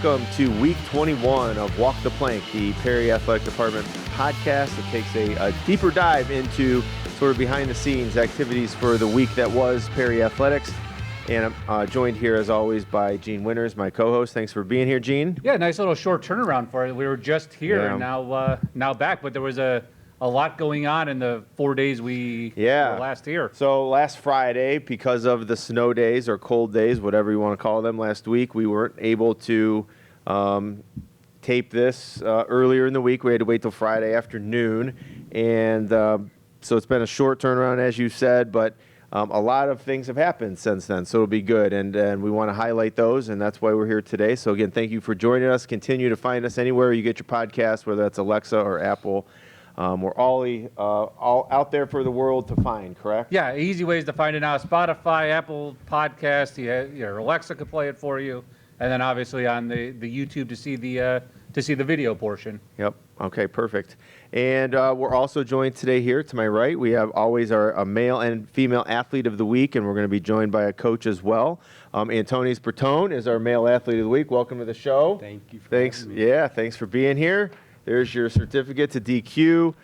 welcome to week 21 of Walk the Plank, the Perry Athletic Department podcast that takes a deeper dive into sort of behind the scenes activities for the week that was Perry Athletics. And I'm joined here as always by Gene Winters, my co-host. Thanks for being here, Gene. Yeah, nice little short turnaround for it. We were just here and now back, but there was a lot going on in the 4 days we were last here. So last Friday, because of the snow days or cold days, whatever you want to call them, last week, we weren't able to tape this earlier in the week. We had to wait till Friday afternoon. And so it's been a short turnaround, as you said, but a lot of things have happened since then, so it'll be good. And we want to highlight those, and that's why we're here today. So again, thank you for joining us. Continue to find us anywhere you get your podcast, whether that's Alexa or Apple. We're all out there for the world to find, correct? Yeah, easy ways to find it now. Spotify, Apple Podcast, your Alexa could play it for you, and then obviously on the YouTube to see the video portion. Yep. Okay, perfect. And we're also joined today here to my right. We have always a male and female athlete of the week, and we're going to be joined by a coach as well. Antonis Bertone is our male athlete of the week. Welcome to the show. Thank you for having me. Yeah, thanks for being here. There's your certificate to DQ.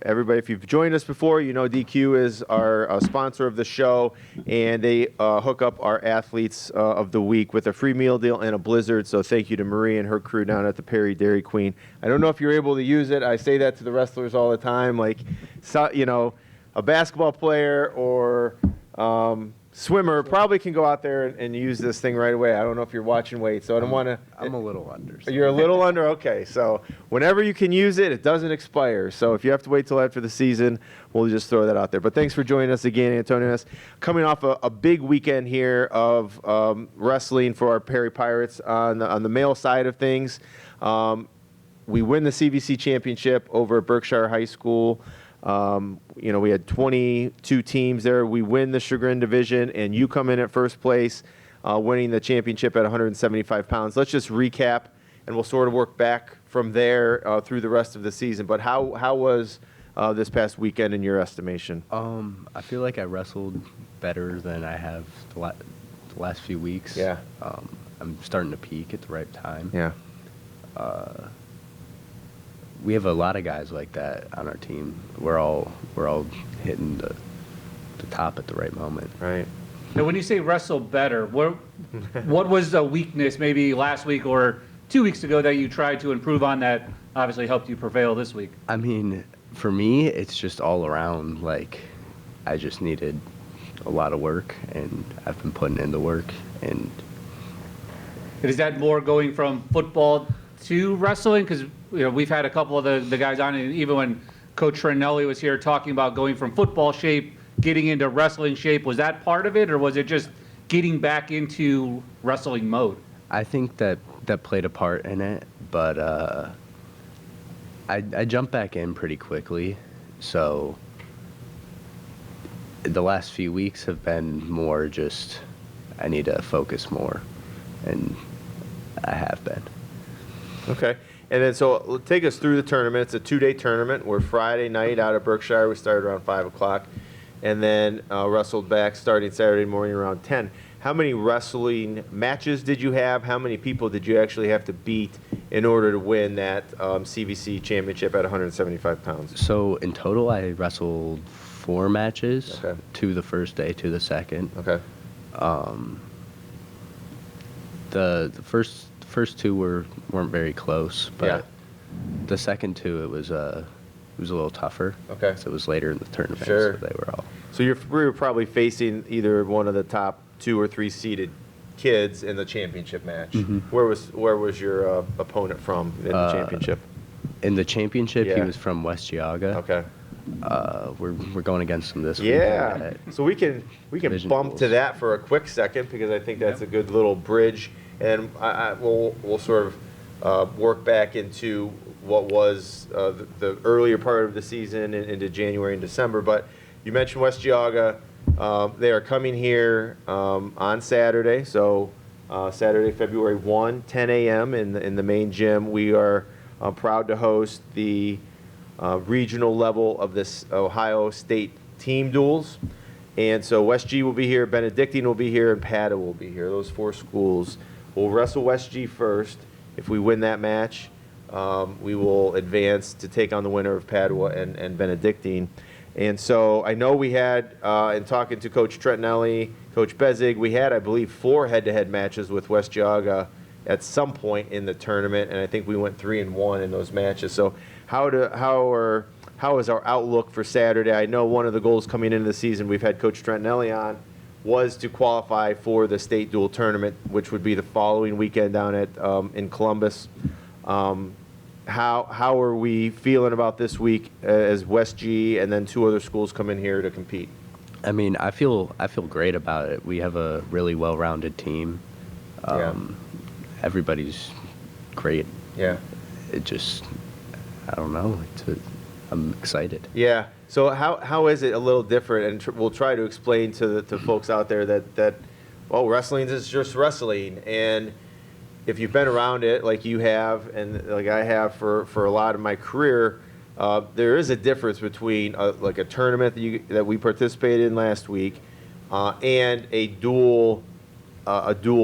Everybody, if you've joined us before, you know DQ is our sponsor of the show, and they hook up our athletes of the week with a free meal deal and a blizzard. So thank you to Marie and her crew down at the Perry Dairy Queen. I don't know if you're able to use it. I say that to the wrestlers all the time, like, a basketball player or swimmer probably can go out there and use this thing right away. I don't know if you're watching weight, so I don't want to. I'm a little under. So. You're a little under? Okay. So whenever you can use it, it doesn't expire. So if you have to wait till after the season, we'll just throw that out there. But thanks for joining us again, Antonius. Coming off a big weekend here of wrestling for our Perry Pirates on the male side of things. We win the CVC championship over at Berkshire High School. We had 22 teams there. We win the Chagrin division, and you come in at first place, winning the championship at 175 pounds. Let's just recap, and we'll sort of work back from there through the rest of the season. But how was this past weekend in your estimation? I feel like I wrestled better than I have the last few weeks. Yeah. I'm starting to peak at the right time. Yeah. We have a lot of guys like that on our team. We're all hitting the top at the right moment. Right. Now, when you say wrestle better, what was a weakness maybe last week or 2 weeks ago that you tried to improve on that obviously helped you prevail this week? I mean, for me, it's just all around. Like, I just needed a lot of work, and I've been putting in the work. And is that more going from football to wrestling? Because we've had a couple of the guys on, and even when Coach Trinelli was here talking about going from football shape, getting into wrestling shape, was that part of it, or was it just getting back into wrestling mode? I think that played a part in it, but I jumped back in pretty quickly. So the last few weeks have been more just I need to focus more, and I have been. Okay. And then so take us through the tournament. It's a 2-day tournament. We're Friday night out at Berkshire. We started around 5 o'clock. And then wrestled back starting Saturday morning around 10. How many wrestling matches did you have? How many people did you actually have to beat in order to win that CVC championship at 175 pounds? So in total, I wrestled 4 matches. Okay. 2 the first day, 2 the second. Okay. The first 2 weren't very close, but the second 2 it was a little tougher. Okay. So it was later in the tournament. Sure. So they were all. So we were probably facing either one of the top 2 or 3 seeded kids in the championship match. Mm-hmm. Where was your opponent from in the championship? In the championship, he Yeah. was from West Geauga. Okay. We're going against him this week. Yeah. So we can Division bump pools. to that for a quick second because I think that's a good little bridge, and we'll sort of work back into what was the earlier part of the season into January and December. But you mentioned West Geauga. They are coming here on Saturday, so Saturday, February 1, 10 a.m. in the main gym. We are proud to host the regional level of this Ohio State team duels. And so West G will be here, Benedictine will be here, and Padua will be here. Those 4 schools We'll wrestle West G first. If we win that match, we will advance to take on the winner of Padua and Benedictine. And so I know we had, in talking to Coach Trentinelli, Coach Bezig, we had, I believe, 4 head-to-head matches with West Geauga at some point in the tournament, and I think we went 3-1 in those matches. So how is our outlook for Saturday? I know one of the goals coming into the season, we've had Coach Trentinelli on, was to qualify for the state dual tournament, which would be the following weekend down at in Columbus. How are we feeling about this week as West G and then 2 other schools come in here to compete? I mean, I feel great about it. We have a really well-rounded team. Everybody's great. Yeah. It just, I don't know. I'm excited. Yeah. So how is it a little different? And we'll try to explain to folks out there that well, wrestling is just wrestling, and if you've been around it like you have and like I have for a lot of my career, there is a difference between like a tournament that we participated in last week and a dual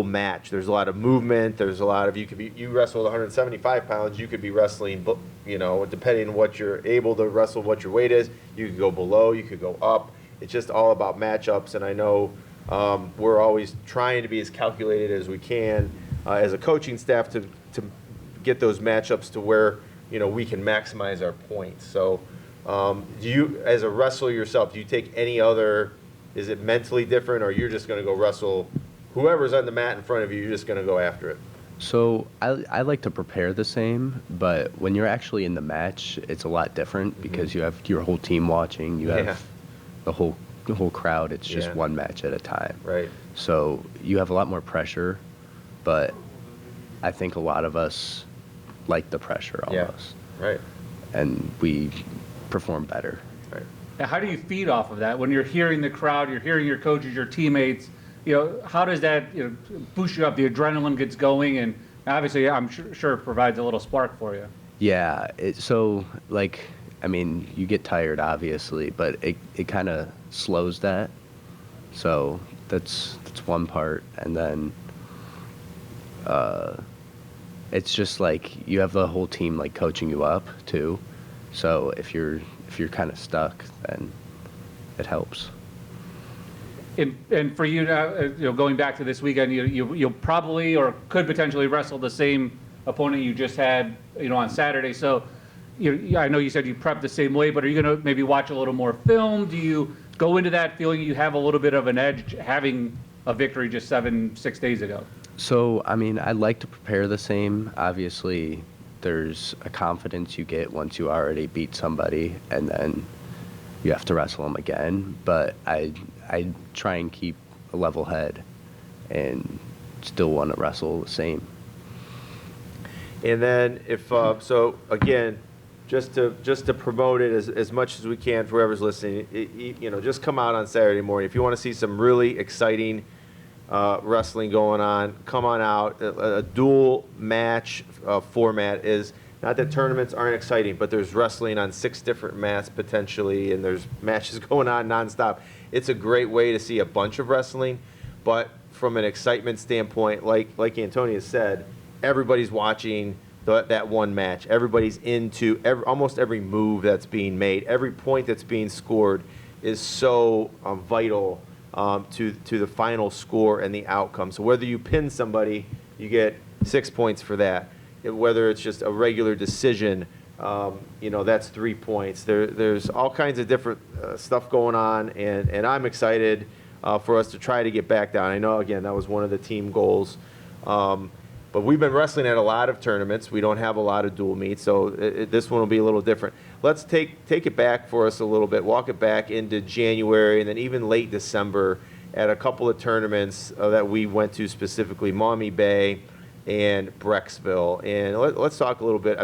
match. There's a lot of movement. There's a lot of you wrestle with 175 pounds. You could be wrestling, depending on what you're able to wrestle, what your weight is. You could go below. You could go up. It's just all about matchups. And I know we're always trying to be as calculated as we can as a coaching staff to get those matchups to where we can maximize our points. So, do you, as a wrestler yourself, do you take any other? Is it mentally different, or you're just going to go wrestle whoever's on the mat in front of you? You're just going to go after it. So I like to prepare the same, but when you're actually in the match, it's a lot different because you have your whole team watching. You have the whole crowd. It's just one match at a time. Right. So you have a lot more pressure, but I think a lot of us like the pressure almost. Yeah. Right. And we perform better. Right. Now, how do you feed off of that? When you're hearing the crowd, you're hearing your coaches, your teammates, how does that boost you up? The adrenaline gets going, and obviously I'm sure it provides a little spark for you. Yeah. You get tired, obviously, but it kind of slows that. So that's one part. And then it's just like you have the whole team like coaching you up too. So if you're kind of stuck, then it helps. And for you now, going back to this weekend, you'll probably or could potentially wrestle the same opponent you just had, on Saturday. So, I know you said you prep the same way, but are you going to maybe watch a little more film? Do you go into that feeling you have a little bit of an edge having a victory just 6 days ago? So, I like to prepare the same. Obviously, there's a confidence you get once you already beat somebody, and then you have to wrestle them again. But I try and keep a level head and still want to wrestle the same. And then so again, just to promote it as much as we can for whoever's listening, just come out on Saturday morning. If you want to see some really exciting wrestling going on, come on out. A dual match format is not that tournaments aren't exciting, but there's wrestling on 6 different mats potentially, and there's matches going on nonstop. It's a great way to see a bunch of wrestling, but from an excitement standpoint, like Antonia said, everybody's watching that one match. Everybody's into almost every move that's being made. Every point that's being scored is so vital to the final score and the outcome. So whether you pin somebody, you get 6 points for that. Whether it's just a regular decision, that's 3 points. There's all kinds of different stuff going on, and I'm excited for us to try to get back down. I know, again, that was one of the team goals. But we've been wrestling at a lot of tournaments. We don't have a lot of dual meets, so this one will be a little different. Let's take it back for us a little bit, walk it back into January, and then even late December at a couple of tournaments that we went to, specifically Maumee Bay and Brecksville. And let's talk a little bit.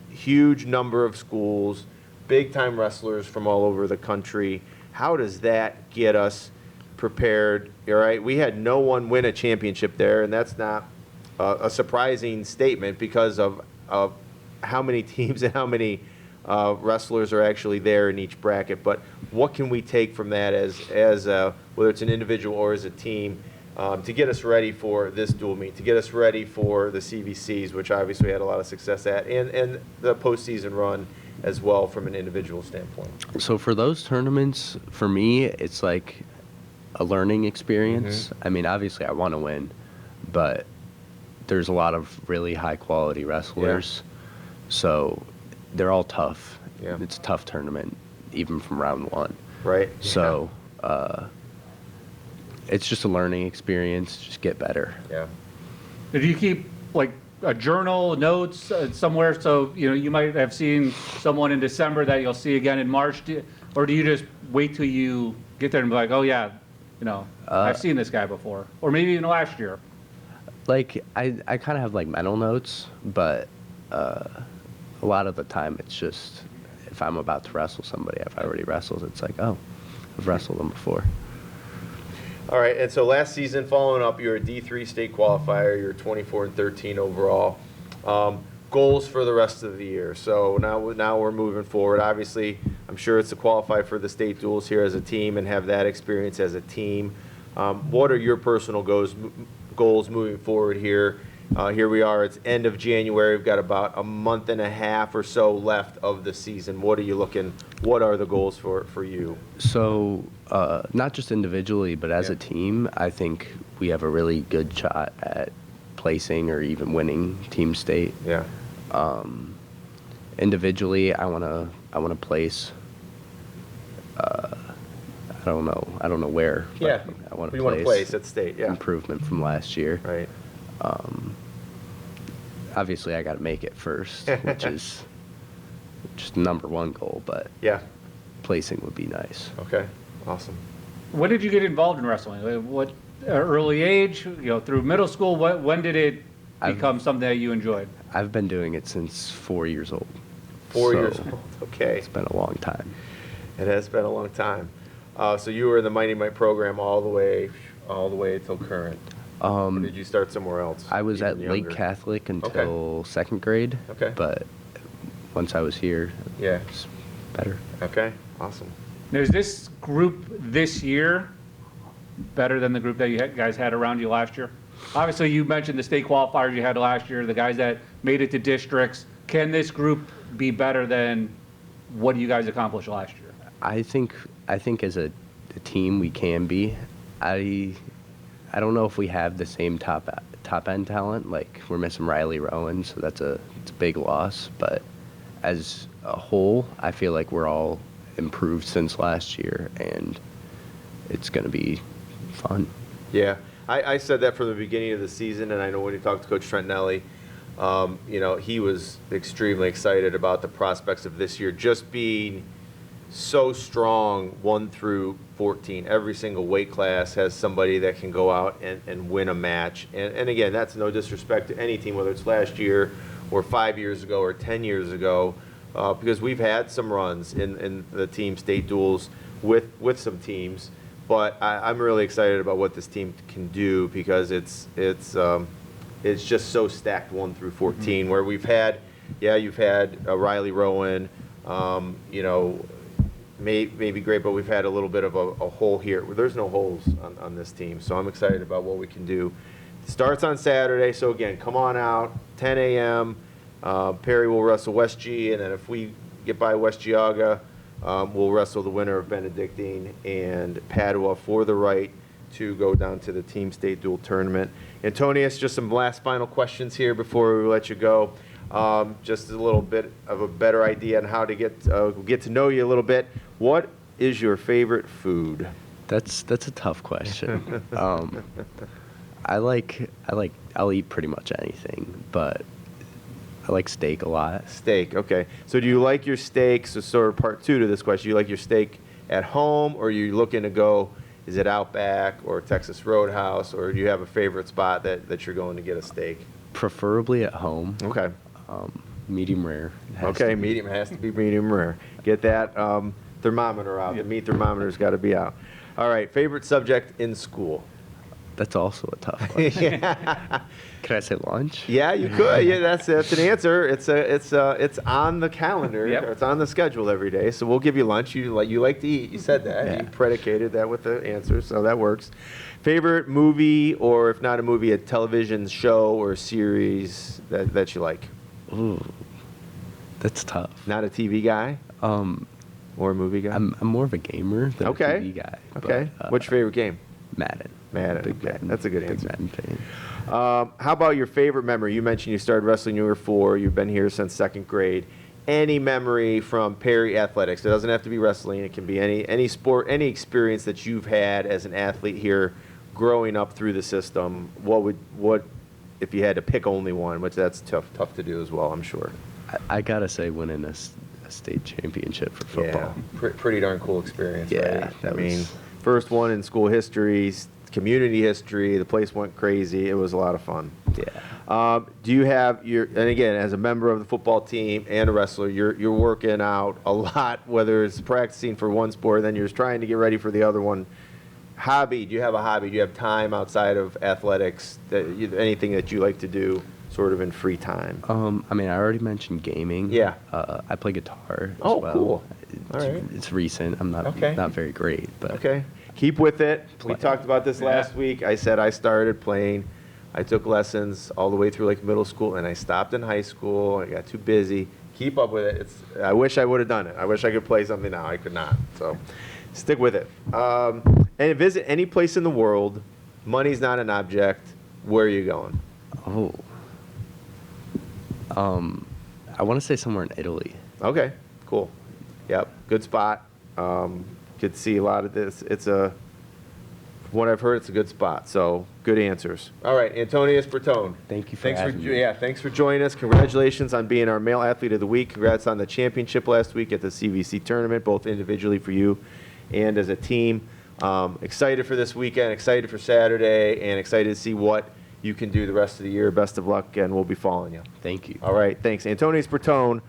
Huge number of schools, big-time wrestlers from all over the country. How does that get us prepared? All right, we had no one win a championship there, and that's not a surprising statement because of how many teams and how many wrestlers are actually there in each bracket. But what can we take from that as whether it's an individual or as a team to get us ready for this dual meet, to get us ready for the CVCs, which obviously we had a lot of success at, and the postseason run as well from an individual standpoint? So for those tournaments, for me, it's like a learning experience. I mean, obviously I want to win, but there's a lot of really high quality wrestlers. So they're all tough. Yeah. It's a tough tournament, even from round one. Right. So it's just a learning experience. Just get better. Yeah. Do you keep like a journal, notes somewhere? So, you might have seen someone in December that you'll see again in March. Or do you just wait till you get there and be like, oh yeah, I've seen this guy before? Or maybe even last year. Like I kind of have like mental notes, but a lot of the time it's just if I'm about to wrestle somebody, if I already wrestled, it's like, oh, I've wrestled them before. All right, and so last season, following up, you're a D3 state qualifier. You're 24-13 overall. Goals for the rest of the year. So now we're moving forward. Obviously, I'm sure it's to qualify for the state duels here as a team and have that experience as a team. What are your personal goals moving forward here? Here we are. It's end of January. We've got about a month and a half or so left of the season. What are the goals for you? So not just individually, but as a team, I think we have a really good shot at placing or even winning team state. Yeah. Individually, I wanna place. I don't know where. But Yeah. I want You want to place at state. Yeah. improvement from last year. Right. Obviously, I got to make it first, which is just number one goal. But Yeah. placing would be nice. Okay. Awesome. When did you get involved in wrestling? What early age? Through middle school? When did it become something that you enjoyed? I've been doing it since 4 years old. 4 So years old. Okay. It's been a long time. It has been a long time. So you were in the Mighty Might program all the way till current. Or did you start somewhere else? I was at even Lake younger? Catholic until second grade. Okay. But once I was here, Yeah. it's better. Okay. Awesome. Now, is this group this year better than the group that you guys had around you last year? Obviously, you mentioned the state qualifiers you had last year, the guys that made it to districts. Can this group be better than what you guys accomplished last year? I think as a team we can be. I don't know if we have the same top end talent. Like we're missing Riley Rowan, so it's a big loss. But as a whole, I feel like we're all improved since last year, and it's going to be fun. Yeah. I said that from the beginning of the season, and I know when you talked to Coach Trentinelli, he was extremely excited about the prospects of this year just being so strong 1 through 14. Every single weight class has somebody that can go out and win a match. And again, that's no disrespect to any team, whether it's last year or 5 years ago or 10 years ago, because we've had some runs in the team state duels with some teams. But I'm really excited about what this team can do because it's just so stacked 1 through 14. Where you've had Riley Rowan, maybe great, but we've had a little bit of a hole here. There's no holes on this team, so I'm excited about what we can do. It starts on Saturday, so again, come on out, 10 a.m. Perry will wrestle West G, and then if we get by West Geauga, we'll wrestle the winner of Benedictine and Padua for the right to go down to the Team State Dual Tournament. Antonius, just some last final questions here before we let you go. Just a little bit of a better idea on how to get to know you a little bit. What is your favorite food? That's a tough question. I'll eat pretty much anything, but I like steak a lot. Steak, okay. So do you like your steak, so sort of part two to this question, you like your steak at home, or are you looking to go, is it Outback or Texas Roadhouse, or do you have a favorite spot that you're going to get a steak? Preferably at home. Okay. Medium rare. It has Okay, to be. medium has to be medium rare. Get that thermometer out. The meat thermometer's got to be out. All right, favorite subject in school? That's also a tough one. Yeah. Can I say lunch? Yeah, you could. Yeah, that's an answer. It's on the calendar. Yep. Or it's on the schedule every day. So we'll give you lunch. You like to eat. You said that. Yeah. You predicated that with the answer, so that works. Favorite movie, or if not a movie, a television show or series that you like? Ooh, that's tough. Not a TV guy or a movie guy. I'm more of a gamer than Okay. a TV guy. Okay. but, What's your favorite game? Madden. Madden. Big Okay. Madden. That's a good Big answer. Madden fan. How about your favorite memory? You mentioned you started wrestling when you were 4. You've been here since 2nd grade. Any memory from Perry Athletics? It doesn't have to be wrestling. It can be any sport, any experience that you've had as an athlete here, growing up through the system. What if you had to pick only one? Which that's tough to do as well, I'm sure. I gotta say, winning a state championship for football. Yeah, pretty darn cool experience. Yeah, right? I that mean, was- first one in school history, community history. The place went crazy. It was a lot of fun. Yeah. Do you have and again, as a member of the football team and a wrestler, you're working out a lot, whether it's practicing for one sport, then you're trying to get ready for the other one. Hobby? Do you have a hobby? Do you have time outside of athletics? Anything that you like to do, sort of in free time? I mean, I already mentioned gaming. Yeah. I play guitar as Oh, well. cool. It's, All right. it's recent. I'm not Okay. not very great, but Okay. Keep with it. We Play. talked about this Yeah. last week. I said I started playing. I took lessons all the way through like middle school, and I stopped in high school. I got too busy. Keep up with it. I wish I would have done it. I wish I could play something now. I could not. So stick with it. And visit any place in the world. Money's not an object. Where are you going? oh. I want to say somewhere in Italy. Okay, cool. Yep, good spot. Could see a lot of this. From what I've heard, it's a good spot. So good answers. All right, Antonius Bertone. Thank you for Thanks having me. Yeah, thanks for joining us. Congratulations on being our male athlete of the week. Congrats on the championship last week at the CVC tournament, both individually for you and as a team. Excited for this weekend, excited for Saturday, and excited to see what you can do the rest of the year. Best of luck, and we'll be following you. Thank you. All right, thanks. Antonius Bertone,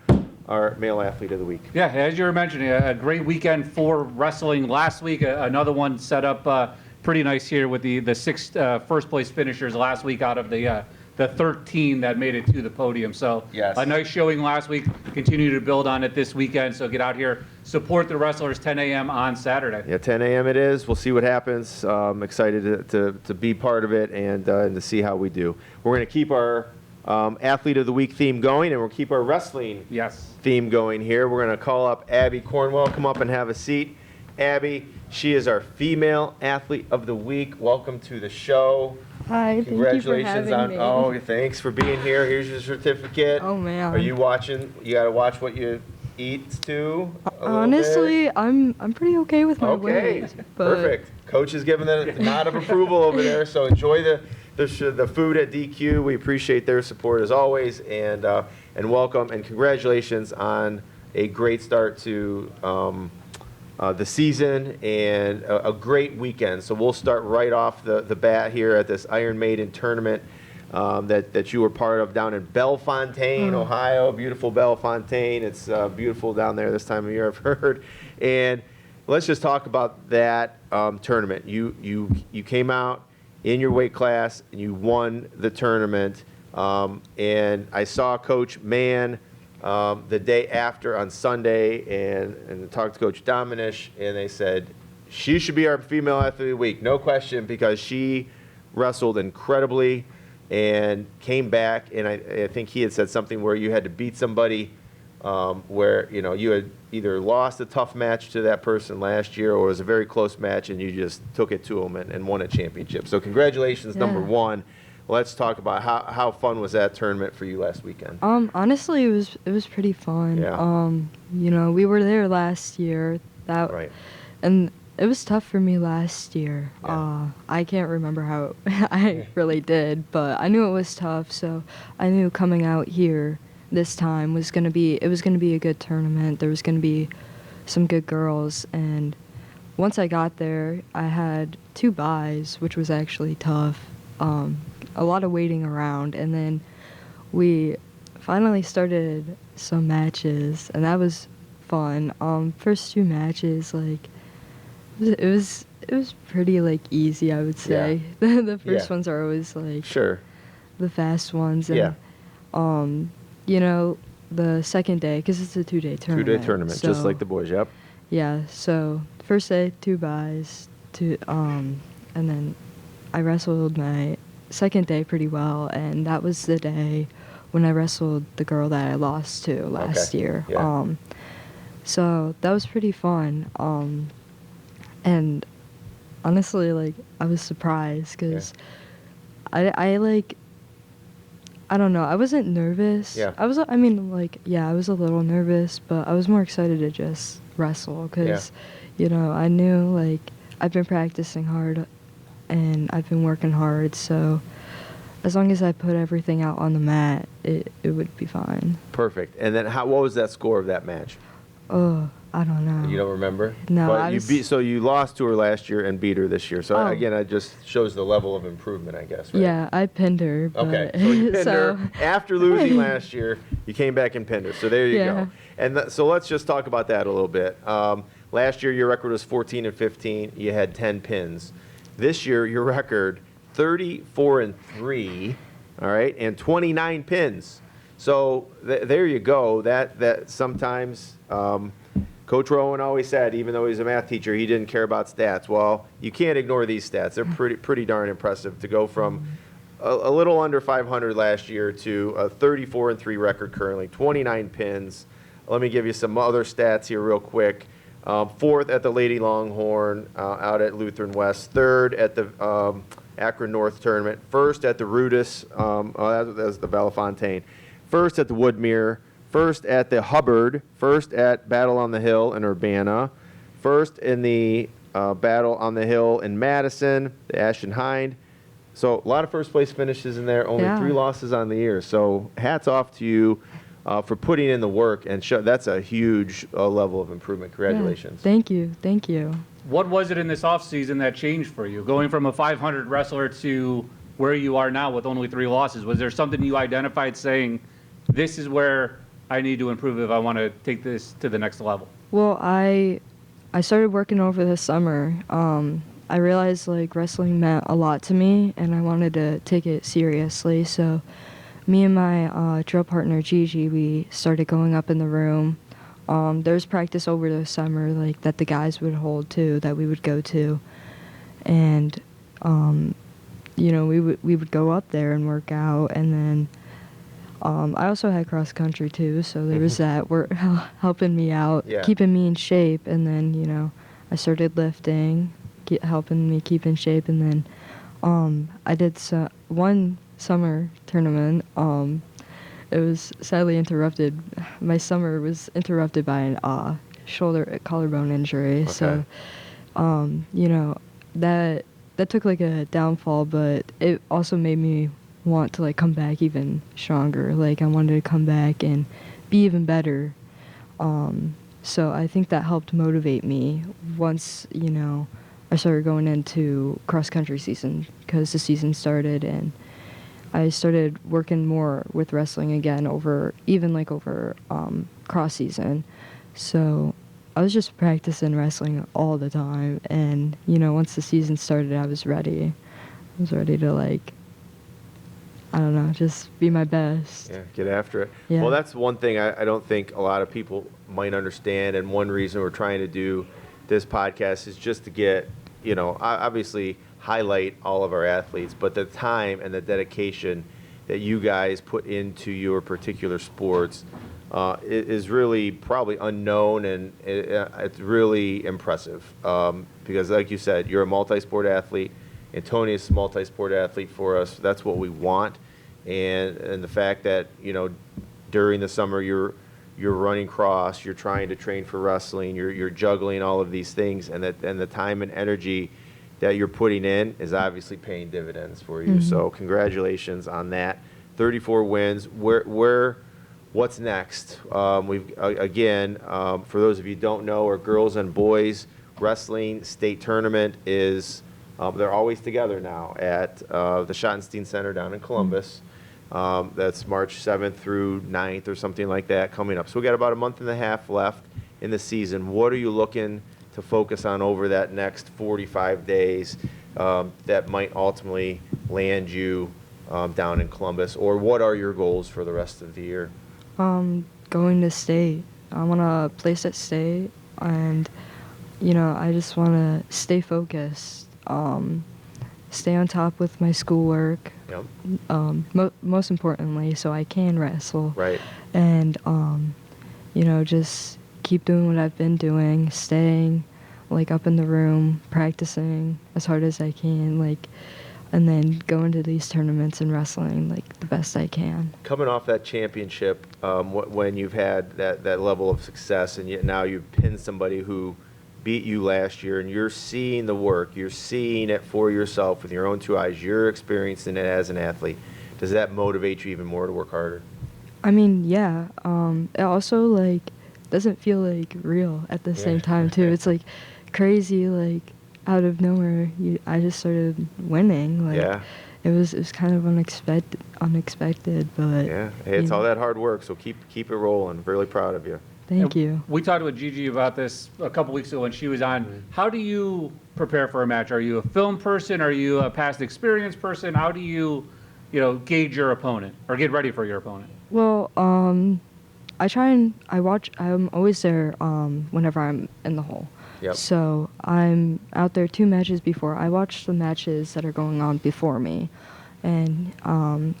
our male athlete of the week. Yeah, as you were mentioning, a great weekend for wrestling last week. Another one set up pretty nice here with the 6 first place finishers last week out of the 13 that made it to the podium. So Yes. a nice showing last week. Continue to build on it this weekend. So get out here, support the wrestlers. 10 a.m. on Saturday. Yeah, 10 a.m. it is. We'll see what happens. Excited to be part of it and to see how we do. We're going to keep our athlete of the week theme going, and we'll keep our wrestling Yes. theme going here. We're going to call up Abby Cornwell. Come up and have a seat. Abby, she is our female athlete of the week. Welcome to the show. Hi, thank you for Congratulations having me. Oh, thanks for being here. Here's your certificate. Oh, man. Are you watching? You got to watch what you eat too. a little bit? Honestly, I'm pretty okay with my Okay, weight. But perfect. Coach is giving the nod of approval over there, so enjoy the food at DQ. We appreciate their support as always, and welcome and congratulations on a great start to the season and a great weekend. So we'll start right off the bat here at this Iron Maiden tournament that you were part of down in Bellefontaine, Ohio. Beautiful Bellefontaine. It's beautiful down there this time of year, I've heard. And let's just talk about that tournament. You came out in your weight class and you won the tournament. And I saw Coach Mann the day after on Sunday and talked to Coach Dominish, and they said she should be our female athlete of the week, no question, because she wrestled incredibly and came back. And I think he had said something where you had to beat somebody where you had either lost a tough match to that person last year or it was a very close match and you just took it to them and won a championship. So congratulations, number Yeah. one. Let's talk about how fun was that tournament for you last weekend? honestly, it was pretty fun. Yeah. We were there last year. Right. And it was tough for me last year. Yeah. I can't remember how I really did, but I knew it was tough. So I knew coming out here this time was gonna be a good tournament. There was gonna be some good girls, and once I got there, I had 2 byes, which was actually tough. A lot of waiting around, and then we finally started some matches, and that was fun. First 2 matches, like it it was pretty like easy, I would say. The first Yeah. ones are always like Sure. the fast ones. And, you know, the second day, because it's a 2-day tournament. 2-day tournament, just so- like the boys. Yep. Yeah, so first day, 2 buys, and then I wrestled my second day pretty well, and that was the day when I wrestled the girl that I lost to last Okay, year. yeah. So that was pretty fun. And honestly, like, I was surprised because I like, I don't know, I wasn't nervous. Yeah. I was a little nervous, but I was more excited to just wrestle because, you know, I knew, like, I've been practicing hard and I've been working hard, so as long as I put everything out on the mat, it would be fine. Perfect. And then what was that score of that match? Oh, I don't know. You don't remember? No, But I was- so you lost to her last year and beat her this year. So Oh. again, it just shows the level of improvement, I guess, right? Yeah, I pinned her. But Okay, so you pinned so- her after losing last year. You came back and pinned her. So there you Yeah. go. And so let's just talk about that a little bit. Last year, your record was 14-15. You had 10 pins. This year, your record 34-3. All right, and 29 pins. So there you go. That sometimes. Coach Rowan always said, even though he's a math teacher, he didn't care about stats. Well, you can't ignore these stats. They're pretty darn impressive to go from a little under 500 last year to a 34-3 record currently, 29 pins. Let me give you some other stats here real quick. Fourth at the Lady Longhorn out at Lutheran West. Third at the Akron North tournament. First at the Rudis, that's the Bellefontaine. First at the Woodmere. First at the Hubbard, first at Battle on the Hill in Urbana, first in the Battle on the Hill in Madison, the Ashton Hind. So a lot of first place finishes in there, only Yeah. 3 losses on the year. So hats off to you for putting in the work, and that's a huge level of improvement. Yeah, Congratulations. thank you. Thank you. What was it in this offseason that changed for you, going from a 500 wrestler to where you are now with only 3 losses? Was there something you identified saying, this is where I need to improve if I want to take this to the next level? Well, I started working over the summer. I realized like wrestling meant a lot to me, and I wanted to take it seriously. So, me and my drill partner Gigi, we started going up in the room. There's practice over the summer, like that the guys would hold too, that we would go to, and you know, we would go up there and work out, and then. I also had cross country too, so there was that work helping me out, Yeah. keeping me in shape, and then you know I started lifting, helping me keep in shape, and then I did one summer tournament. It was sadly interrupted. My summer was interrupted by an collarbone injury, so you know that took like a downfall, but it also made me want to like come back even stronger. Like I wanted to come back and be even better. So I think that helped motivate me once, you know, I started going into cross country season, because the season started and I started working more with wrestling again over cross season. So I was just practicing wrestling all the time, and you know, once the season started, I was ready. I was ready to like, I don't know, just be my best. Yeah, get after it. Yeah. Well, that's one thing I don't think a lot of people might understand, and one reason we're trying to do this podcast is just to get, you know, obviously highlight all of our athletes, but the time and the dedication that you guys put into your particular sports is really probably unknown, and it's really impressive. Because like you said, you're a multi-sport athlete. Antonius is a multi-sport athlete for us. That's what we want. And the fact that, you know, during the summer you're running cross, you're trying to train for wrestling, you're juggling all of these things, and the time and energy that you're putting in is obviously paying dividends for you. So congratulations on that. 34 wins. What's next? We've again, for those of you who don't know, our girls and boys wrestling state tournament is they're always together now at the Schottenstein Center down in Columbus. That's March 7th through 9th or something like that coming up. So we got about a month and a half left in the season. What are you looking to focus on over that next 45 days that might ultimately land you down in Columbus? Or what are your goals for the rest of the year? Going to state. I want to place at state, and I just want to stay focused. Stay on top with my schoolwork. Yep. Most importantly, so I can wrestle. Right. And just keep doing what I've been doing, staying like up in the room, practicing as hard as I can, and then going to these tournaments and wrestling like the best I can. Coming off that championship, when you've had that level of success, and yet now you've pinned somebody who beat you last year, and you're seeing the work, you're seeing it for yourself with your own two eyes, you're experiencing it as an athlete. Does that motivate you even more to work harder? I mean, yeah. It also doesn't feel like real at the same time too. It's like crazy, like out of nowhere. I just started winning. Yeah. It was kind of unexpected, but Yeah. Hey, it's all that hard work, so keep it rolling. Really proud of you. Thank you. We talked with Gigi about this a couple weeks ago when she was on. How do you prepare for a match? Are you a film person? Are you a past experience person? How do you, gauge your opponent or get ready for your opponent? Well, I watch. I'm always there whenever I'm in the hole. Yep. So I'm out there 2 matches before. I watch the matches that are going on before me, and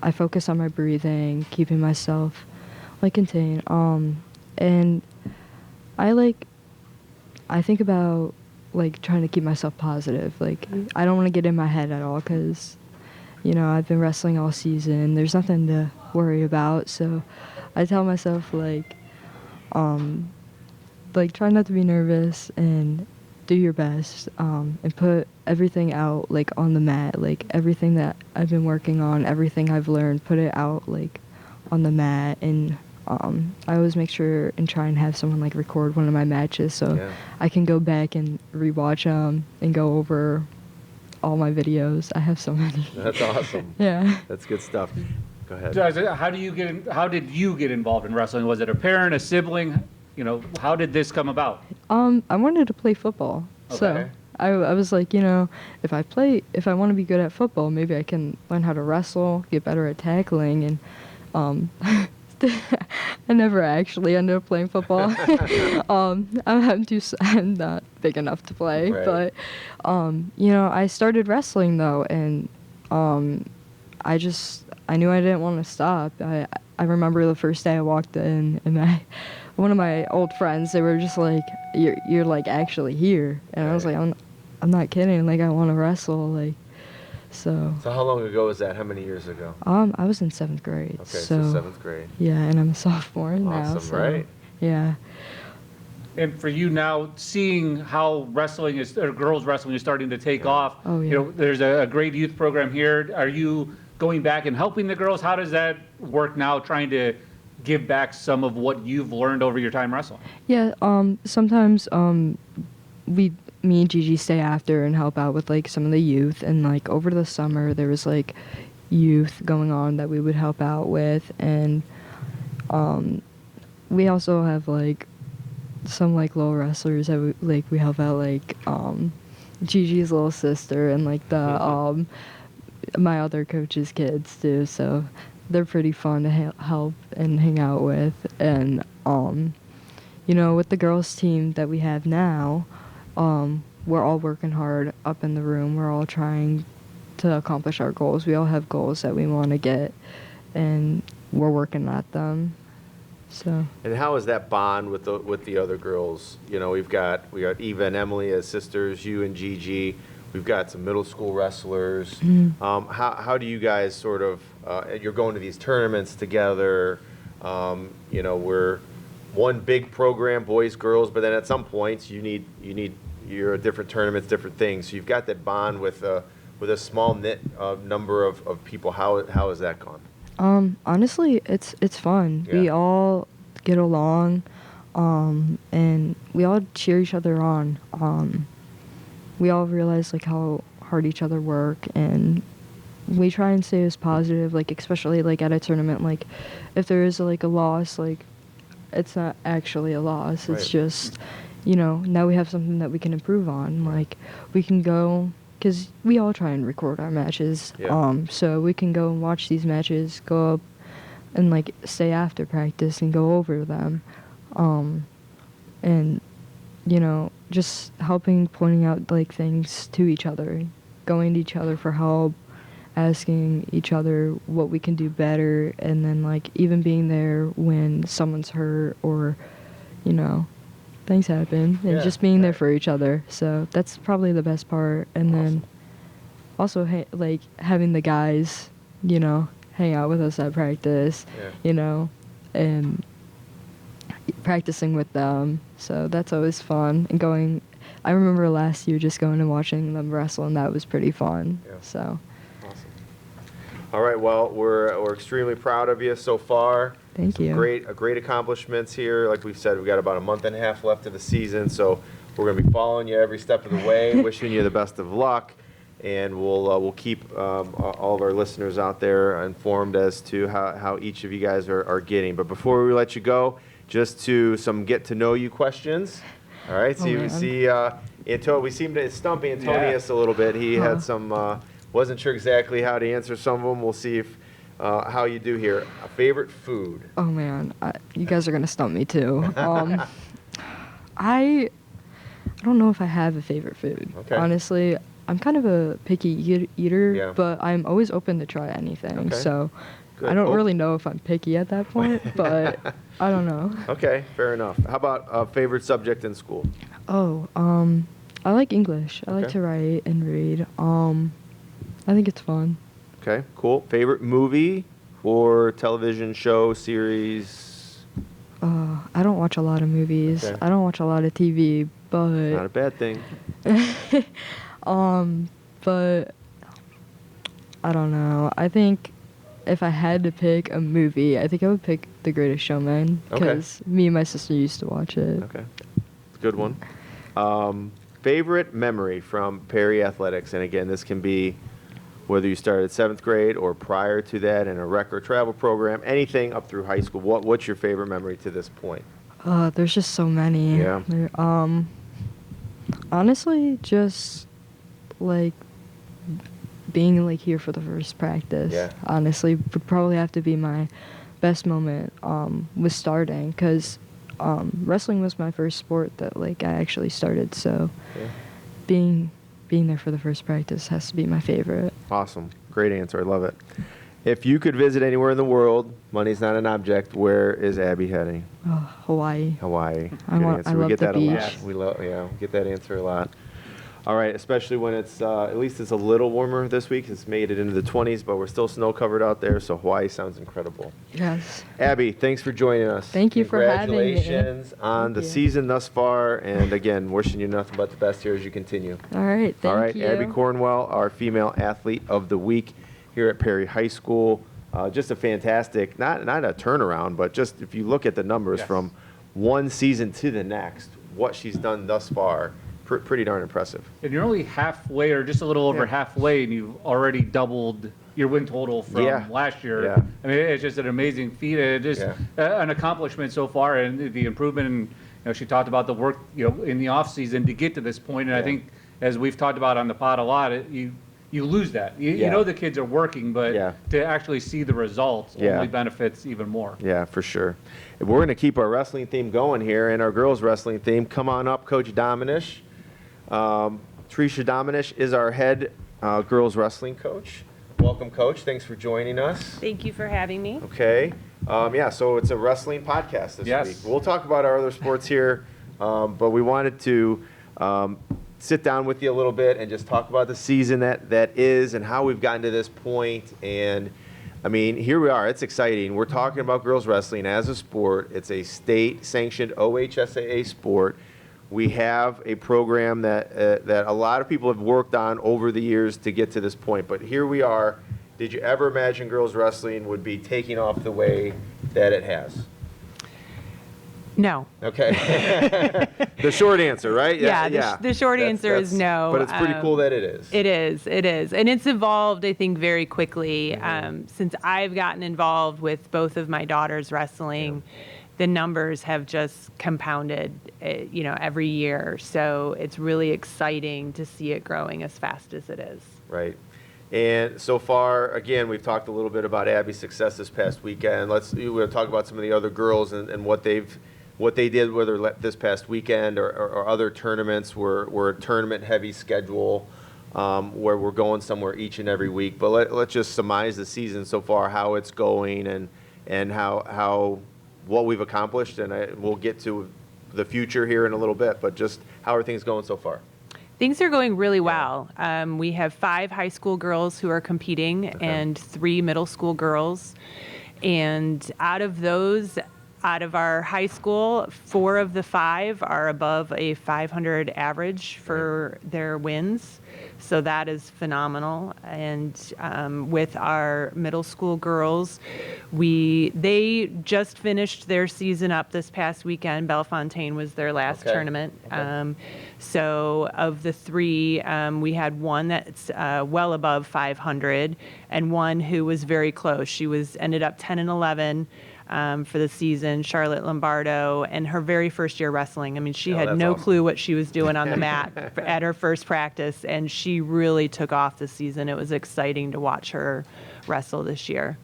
I focus on my breathing, keeping myself contained. And I think about trying to keep myself positive. I don't want to get in my head at all because, I've been wrestling all season. There's nothing to worry about. So I tell myself try not to be nervous and do your best, and put everything out on the mat, everything that I've been working on, everything I've learned, put it out on the mat. And I always make sure and try and have someone record one of my matches so I can go back and rewatch them and go over all my videos. I have so many. That's awesome. Yeah. That's good stuff. Go ahead. How did you get involved in wrestling? Was it a parent, a sibling? How did this come about? I wanted to play football. So Okay. I was like, if I want to be good at football, maybe I can learn how to wrestle, get better at tackling, and I never actually ended up playing football. I'm not big enough to play, Right. but I started wrestling though, and I knew I didn't want to stop. I remember the first day I walked in, and one of my old friends, they were just like, "You're actually here," and I was like, "I'm not kidding. I want to wrestle." So how long ago was that? How many years ago? I was in 7th grade. Okay, so 7th grade. Yeah, and I'm a sophomore now. Awesome, So, right? Yeah. And for you now, seeing how girls wrestling is starting to take off, Oh, yeah. there's a great youth program here. Are you going back and helping the girls? How does that work now, trying to give back some of what you've learned over your time wrestling? Yeah. Sometimes me and Gigi stay after and help out with some of the youth, and over the summer there was youth going on that we would help out with, and we also have some little wrestlers that we help out, Gigi's little sister and the my other coach's kids too, so they're pretty fun to help and hang out with. And with the girls team that we have now, we're all working hard up in the room. We're all trying to accomplish our goals. We all have goals that we want to get, and we're working at them. So. And how is that bond with the other girls? We've got Eva and Emily as sisters, you and Gigi. We've got some middle school wrestlers. Mm-hmm. How do you guys sort of, you're going to these tournaments together, we're one big program, boys, girls, but then at some points you're at different tournaments, different things. So you've got that bond with a small knit number of people. How has that gone? Honestly, it's fun. Yeah. We all get along, and we all cheer each other on. We all realize how hard each other work, and we try and stay as positive, especially at a tournament. If there is a loss, it's not actually a loss. It's Right. just, now we have something that we can improve on. Like, we can go, because we all try and record our matches. Yeah. So we can go and watch these matches, go up and, like, stay after practice and go over them. And, just pointing out, like, things to each other, going to each other for help, asking each other what we can do better, and then, like, even being there when someone's hurt or, things happen, and Yeah, just being there right. for each other. So that's probably the best part. And then also, like, having the guys, hang out with us at practice, and practicing with them. So that's always fun. And I remember last year just going and watching them wrestle, and that was pretty fun. Yeah. So Awesome. All right. Well, we're extremely proud of you so far. Thank Some you. Great accomplishments here. Like we've said, we've got about a month and a half left of the season, so we're going to be following you every step of the way, wishing you the best of luck, and we'll keep all of our listeners out there informed as to how each of you guys are getting. But before we let you go, just to some get to know you questions. All right. Oh, man. We seem to stump Antonius a little bit. He had some wasn't sure exactly how to answer some of them. We'll see if how you do here. A favorite food? Oh man, you guys are gonna stump me too. I don't know if I have a favorite food. Okay. Honestly, I'm kind of a picky eater, Yeah. but I'm always open to try anything. Okay. So Good. I don't Oh. really know if I'm picky at that point, but I don't know. Okay, fair enough. How about a favorite subject in school? Oh, I like English. I like Okay. to write and read. I think it's fun. Okay, cool. Favorite movie or television show, series? I don't watch a lot of movies. Okay. I don't watch a lot of TV, but Not a bad thing. but I don't know. I think if I had to pick a movie, I think I would pick The Greatest Showman Okay. because me and my sister used to watch it. Okay, it's a good one. Favorite memory from Perry Athletics, and again, this can be whether you started 7th grade or prior to that in a rec or travel program, anything up through high school. What's your favorite memory to this point? There's just so many. Yeah. Honestly, just like being like here for the first practice. Yeah. Honestly, would probably have to be my best moment with starting, because wrestling was my first sport that like I actually started. So Yeah. being there for the first practice has to be my favorite. Awesome. Great answer. I love it. If you could visit anywhere in the world, money's not an object, where is Abby heading? Oh, Hawaii. Hawaii. I Good want- answer. I We love get the that a lot. beach. We get that answer a lot. All right, especially when it's at least it's a little warmer this week. It's made it into the 20s, but we're still snow covered out there, so Hawaii sounds incredible. Yes. Abby, thanks for joining us. Thank you for having me. Congratulations on Thank the you. season thus far, and again, wishing you nothing but the best here as you continue. All right. Thank All right, you. Abby Cornwell, our female athlete of the week here at Perry High School. Just a fantastic, not a turnaround, but just if you look at the numbers Yes. from one season to the next, what she's done thus far, pretty darn impressive. And you're only halfway or just a little over Yeah. halfway, and you've already doubled your win total from Yeah. last year. Yeah. I mean, it's just an amazing feat. And just an accomplishment so far, and the improvement. And she talked about the work, in the off season to get to this point. And I Yeah. think, as we've talked about on the pod a lot, you lose that. You Yeah. know the kids are working, but Yeah. to actually see the results Yeah. only benefits even more. Yeah, for sure. We're going to keep our wrestling theme going here and our girls' wrestling theme. Come on up, Coach Dominish. Tricia Dominish is our head girls' wrestling coach. Welcome, Coach. Thanks for joining us. Thank you for having me. Okay. So it's a wrestling podcast this Yes. week. We'll talk about our other sports here, but we wanted to sit down with you a little bit and just talk about the season that is and how we've gotten to this point. And I mean, here we are. It's exciting. We're talking about girls wrestling as a sport. It's a state-sanctioned OHSAA sport. We have a program that a lot of people have worked on over the years to get to this point. But here we are. Did you ever imagine girls wrestling would be taking off the way that it has? No. Okay. The short answer, right? The short answer is no. But it's pretty cool that it is. It is. And it's evolved, I think, very quickly since I've gotten involved with both of my daughters wrestling. the numbers have just compounded, every year. So it's really exciting to see it growing as fast as it is. Right. And so far, again, we've talked a little bit about Abby's success this past weekend. We'll talk about some of the other girls and what they did, whether this past weekend or other tournaments. We're a tournament-heavy schedule where we're going somewhere each and every week. But let's just surmise the season so far, how it's going and how what we've accomplished. And we'll get to the future here in a little bit. But just how are things going so far? Things are going really well. We have 5 high school girls who are competing and 3 middle school girls. And out of our high school, 4 of the 5 are above a 500 average for their wins. So that is phenomenal. And with our middle school girls, they just finished their season up this past weekend. Bellefontaine was their last tournament. So of the 3, we had one that's well above 500 and one who was very close. She ended up 10 and 11. For the season, Charlotte Lombardo, and her very first year wrestling. I mean, she had no clue what she was doing on the mat at her first practice, and she really took off this season. It was exciting to watch her wrestle this year.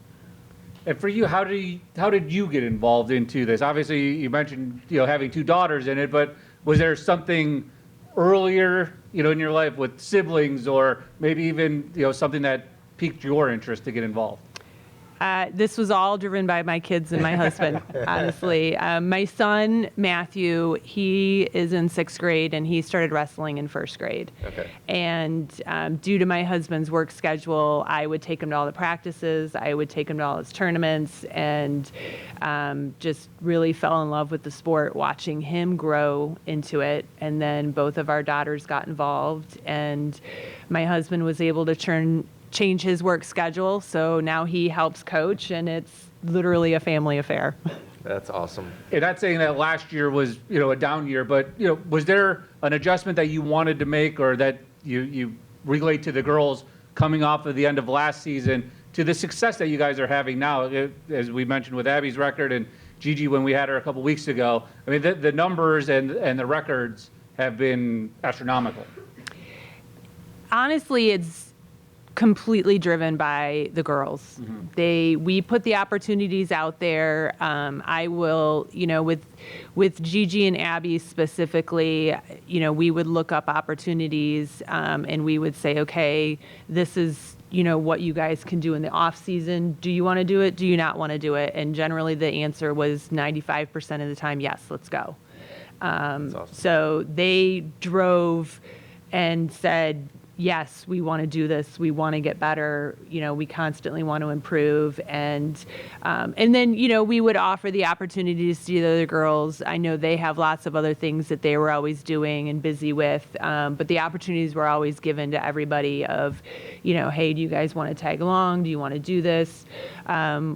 And for you, how did you get involved into this? Obviously, you mentioned having 2 daughters in it, but was there something earlier in your life with siblings, or maybe even something that piqued your interest to get involved? This was all driven by my kids and my husband, honestly. My son, Matthew, he is in 6th grade, and he started wrestling in 1st grade. Okay. And due to my husband's work schedule, I would take him to all the practices. I would take him to all his tournaments, and just really fell in love with the sport, watching him grow into it. And then both of our daughters got involved, and my husband was able to change his work schedule, so now he helps coach, and it's literally a family affair. That's awesome. And not saying that last year was a down year, but was there an adjustment that you wanted to make, or that you relate to the girls coming off of the end of last season to the success that you guys are having now? As we mentioned with Abby's record and Gigi when we had her a couple weeks ago, I mean the numbers and the records have been astronomical. Honestly, it's completely driven by the girls. We put the opportunities out there. I will, with Gigi and Abby specifically, we would look up opportunities, and we would say, okay, this is, what you guys can do in the off season. Do you want to do it? Do you not want to do it? And generally the answer was 95% of the time, yes, let's go. Awesome. So they drove and said, yes, we want to do this. We want to get better. We constantly want to improve. And then, we would offer the opportunity to see the other girls. I know they have lots of other things that they were always doing and busy with. But the opportunities were always given to everybody of, hey, do you guys want to tag along? Do you want to do this?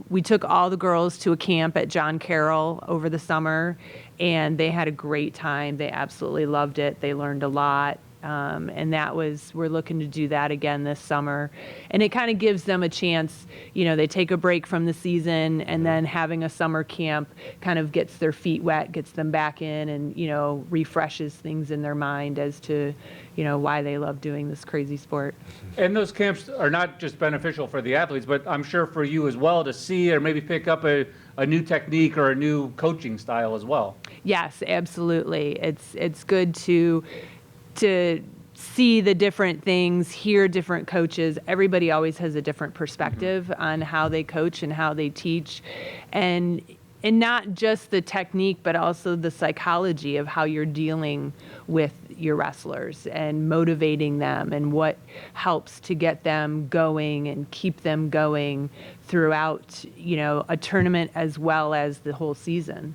We took all the girls to a camp at John Carroll over the summer, and they had a great time. They absolutely loved it. They learned a lot. And we're looking to do that again this summer. And it kind of gives them a chance, they take a break from the season, and then having a summer camp kind of gets their feet wet, gets them back in, and, refreshes things in their mind as to, why they love doing this crazy sport. And those camps are not just beneficial for the athletes, but I'm sure for you as well to see or maybe pick up a new technique or a new coaching style as well. Yes, absolutely. It's good to see the different things, hear different coaches. Everybody always has a different perspective on how they coach and how they teach. And not just the technique, but also the psychology of how you're dealing with your wrestlers and motivating them, and what helps to get them going and keep them going throughout, a tournament as well as the whole season.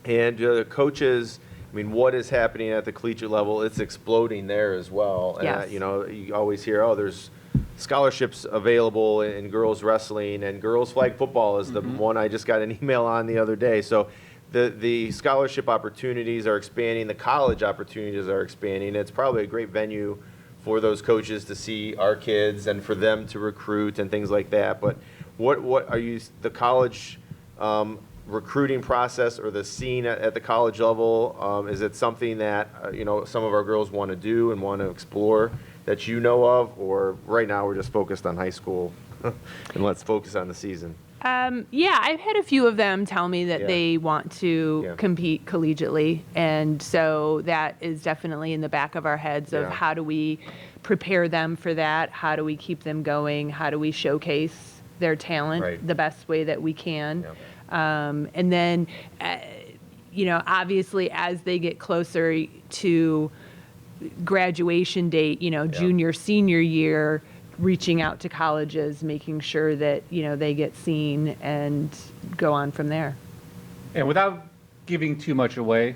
And the coaches, I mean, what is happening at the collegiate level? It's exploding there as well. And, Yes. you always hear, there's scholarships available in girls wrestling, and girls flag football is the one I just got an email on the other day. So the scholarship opportunities are expanding. The college opportunities are expanding. It's probably a great venue for those coaches to see our kids and for them to recruit and things like that. But what are you, the college recruiting process or the scene at the college level? Is it something that, some of our girls want to do and want to explore that you know of? Or right now we're just focused on high school and let's focus on the season? Yeah, I've had a few of them tell me that Yeah. they want to Yeah. compete collegiately. And so that is definitely in the back of our heads of Yeah. how do we prepare them for that? How do we keep them going? How do we showcase their talent Right. the best way that we can? Yeah. And then, obviously, as they get closer to graduation date, junior, senior year, reaching out to colleges, making sure that, they get seen and go on from there. And without giving too much away,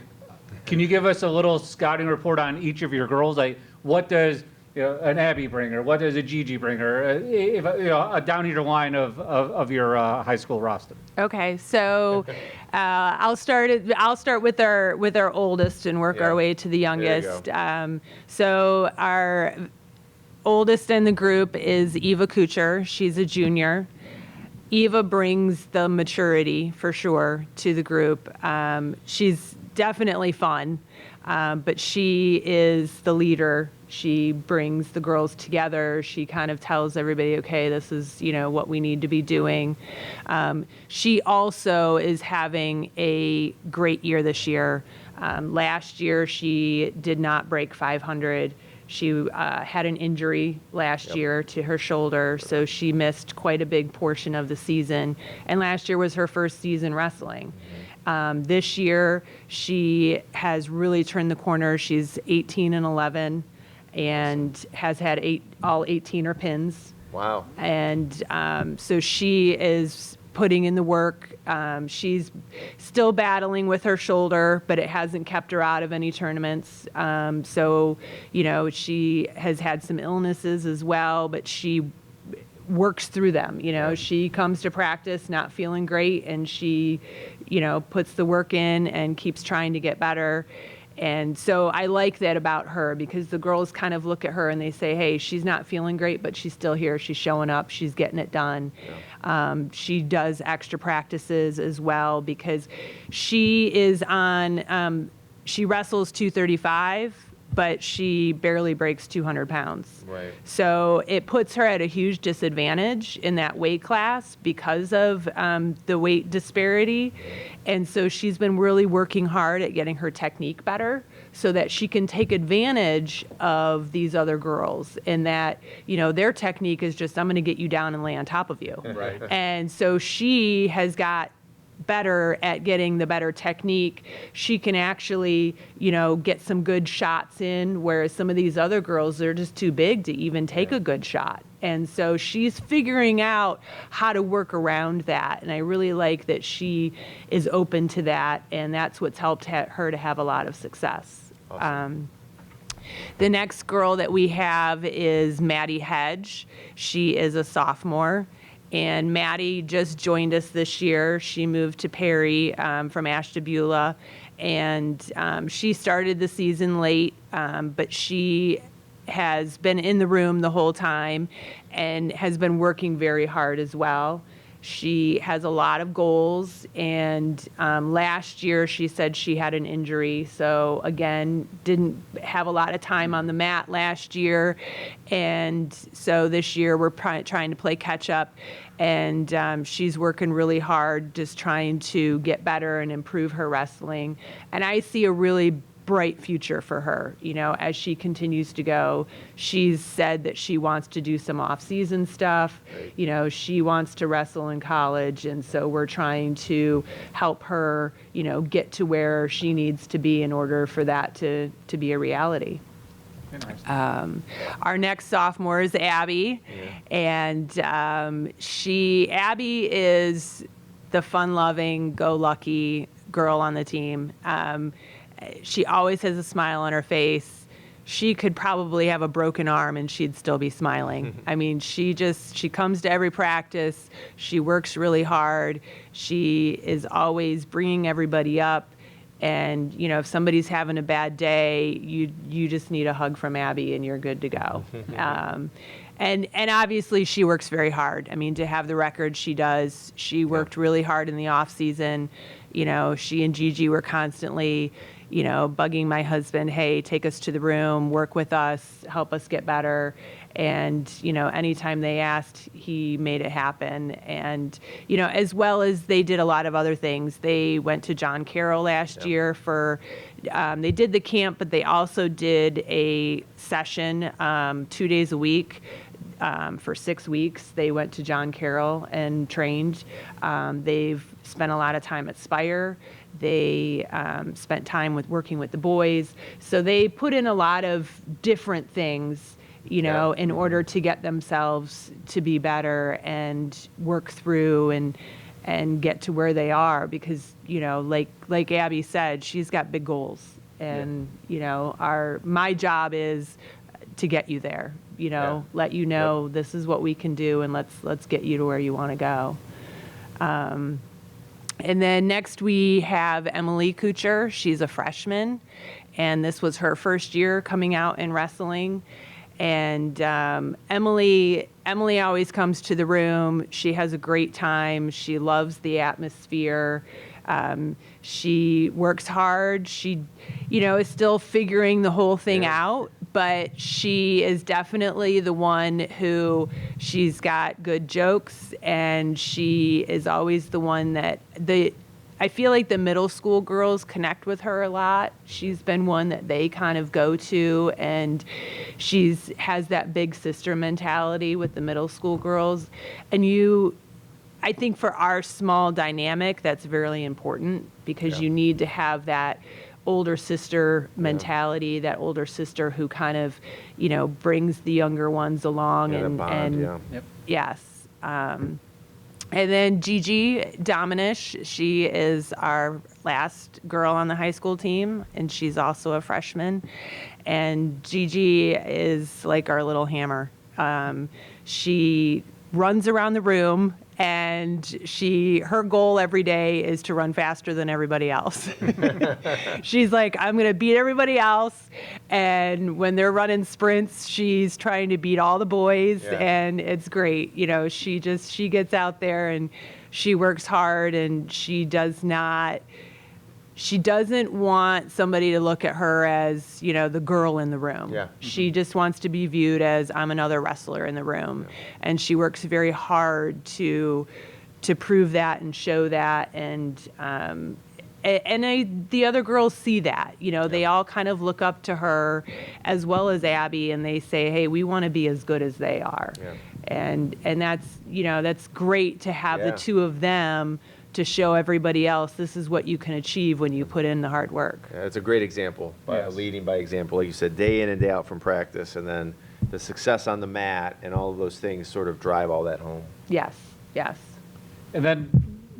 can you give us a little scouting report on each of your girls? Like, what does an Abby bring her? What does a Gigi bring her? A down here line of your high school roster. Okay, so I'll start with our oldest and work Yeah. our way to the There you youngest. So our oldest in the group is Eva Kuchar. She's a junior. Eva brings the maturity for sure to the group. She's definitely fun, but she is the leader. She brings the girls together. She kind of tells everybody, okay, this is, what we need to be doing. She also is having a great year this year. Last year, she did not break 500. She had an injury last year to her shoulder, so she missed quite a big portion of the season. And last year was her first season wrestling. This year, she has really turned the corner. She's 18-11 and has had all 18 her pins. Wow. And so she is putting in the work. She's still battling with her shoulder, but it hasn't kept her out of any tournaments. So, she has had some illnesses as well, but she works through them. She comes to practice not feeling great, and she, puts the work in and keeps trying to get better. And so I like that about her, because the girls kind of look at her and they say, hey, she's not feeling great, but she's still here. She's showing up. She's getting it done. She does extra practices as well, because she is she wrestles 235, but she barely breaks 200 pounds. Right. So it puts her at a huge disadvantage in that weight class because of the weight disparity. And so she's been really working hard at getting her technique better so that she can take advantage of these other girls, and that, their technique is just, I'm going to get you down and lay on top of you. Right. And so she has got better at getting the better technique. She can actually, get some good shots in, whereas some of these other girls, they're just too big to even take a good shot. And so she's figuring out how to work around that. And I really like that she is open to that. And that's what's helped her to have a lot of success. Awesome. The next girl that we have is Maddie Hedge. She is a sophomore. And Maddie just joined us this year. She moved to Perry from Ashtabula. And she started the season late, but she has been in the room the whole time and has been working very hard as well. She has a lot of goals, and last year she said she had an injury, so again, didn't have a lot of time on the mat last year, and so this year we're trying to play catch up, and she's working really hard, just trying to get better and improve her wrestling, and I see a really bright future for her, as she continues to go. She's said that she wants to do some off-season stuff. Right. She wants to wrestle in college, and so we're trying to help her, get to where she needs to be in order for that to be a reality. Our next sophomore is Abby, and Abby is the fun-loving, go-lucky girl on the team. She always has a smile on her face. She could probably have a broken arm and she'd still be smiling. I mean, she comes to every practice. She works really hard. She is always bringing everybody up. And, if somebody's having a bad day, you just need a hug from Abby and you're good to go. And obviously she works very hard. I mean, to have the record she does, she worked really hard in the off season. You know, she and Gigi were constantly, you know, bugging my husband, hey, take us to the room, work with us, help us get better. And, you know, anytime they asked, he made it happen. And, you know, as well as they did a lot of other things. They went to John Carroll last year for, they did the camp, but they also did a session 2 days a week. For 6 weeks, they went to John Carroll and trained. They've spent a lot of time at Spire. They spent time working with the boys. So they put in a lot of different things, you know, in order to get themselves to be better and work through and get to where they are. Because, you know, like Abby said, she's got big goals. And, you know, my job is to get you there. You know, let you know this is what we can do, and let's get you to where you want to go. And then next we have Emily Kuchar. She's a freshman, and this was her first year coming out in wrestling. And Emily always comes to the room. She has a great time. She loves the atmosphere. She works hard. She, you know, is still figuring the whole thing out, but she is definitely the one who, she's got good jokes, and she is always the one that I feel like the middle school girls connect with her a lot. She's been one that they kind of go to, and has that big sister mentality with the middle school girls. And I think for our small dynamic, that's very important, because you need to have that older sister mentality, that older sister who kind of, you know, brings the younger ones along. Yes. And then Gigi Dominish, she is our last girl on the high school team, and she's also a freshman. And Gigi is like our little hammer. She runs around the room, and her goal every day is to run faster than everybody else. She's like, I'm going to beat everybody else. And when they're running sprints, she's trying to beat all the boys, and it's great. You know, she gets out there and she works hard, and she doesn't want somebody to look at her as, you know, the girl in the room. Yeah. She just wants to be viewed as, I'm another wrestler in the room. And she works very hard to prove that and show that. And the other girls see that. You know, they all kind of look up to her, as well as Abby, and they say, hey, we want to be as good as they are. Yeah. And that's, you know, that's great to have the two of them to show everybody else this is what you can achieve when you put in the hard work. Yeah, it's a great example, leading by example, like you said, day in and day out from practice, and then the success on the mat and all of those things sort of drive all that home. Yes. And then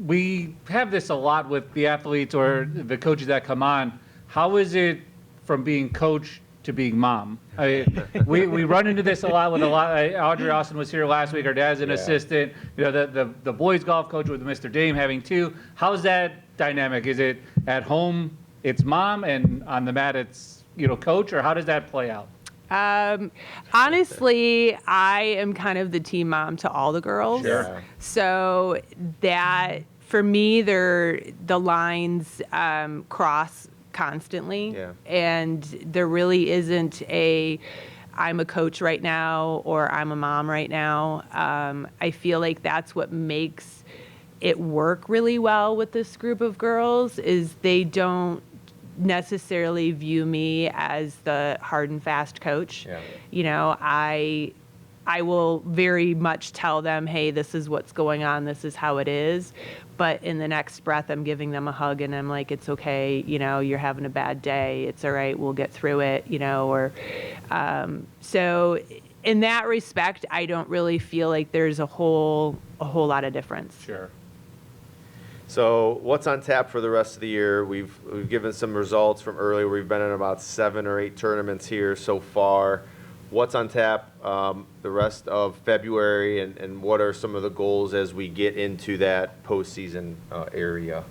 we have this a lot with the athletes or the coaches that come on. How is it from being coach to being mom? I mean, we run into this a lot with Audrey Austin was here last week. Our dad's an assistant. You know, the boys golf coach with Mr. Dame having two. How's that dynamic? Is it at home it's mom, and on the mat it's, you know, coach, or how does that play out? Honestly, I am kind of the team mom to all the girls. Sure. So that, for me, the lines cross constantly. And there really isn't I'm a coach right now or I'm a mom right now. I feel like that's what makes it work really well with this group of girls, is they don't necessarily view me as the hard and fast coach. You know, I will very much tell them, hey, this is what's going on, this is how it is. But in the next breath, I'm giving them a hug and I'm like, it's okay, you know, you're having a bad day, it's all right, we'll get through it, you know, or so in that respect, I don't really feel like there's a whole lot of difference. Sure. So what's on tap for the rest of the year? We've given some results from earlier. We've been in about 7 or 8 tournaments here so far. What's on tap the rest of February, and what are some of the goals as we get into that postseason area?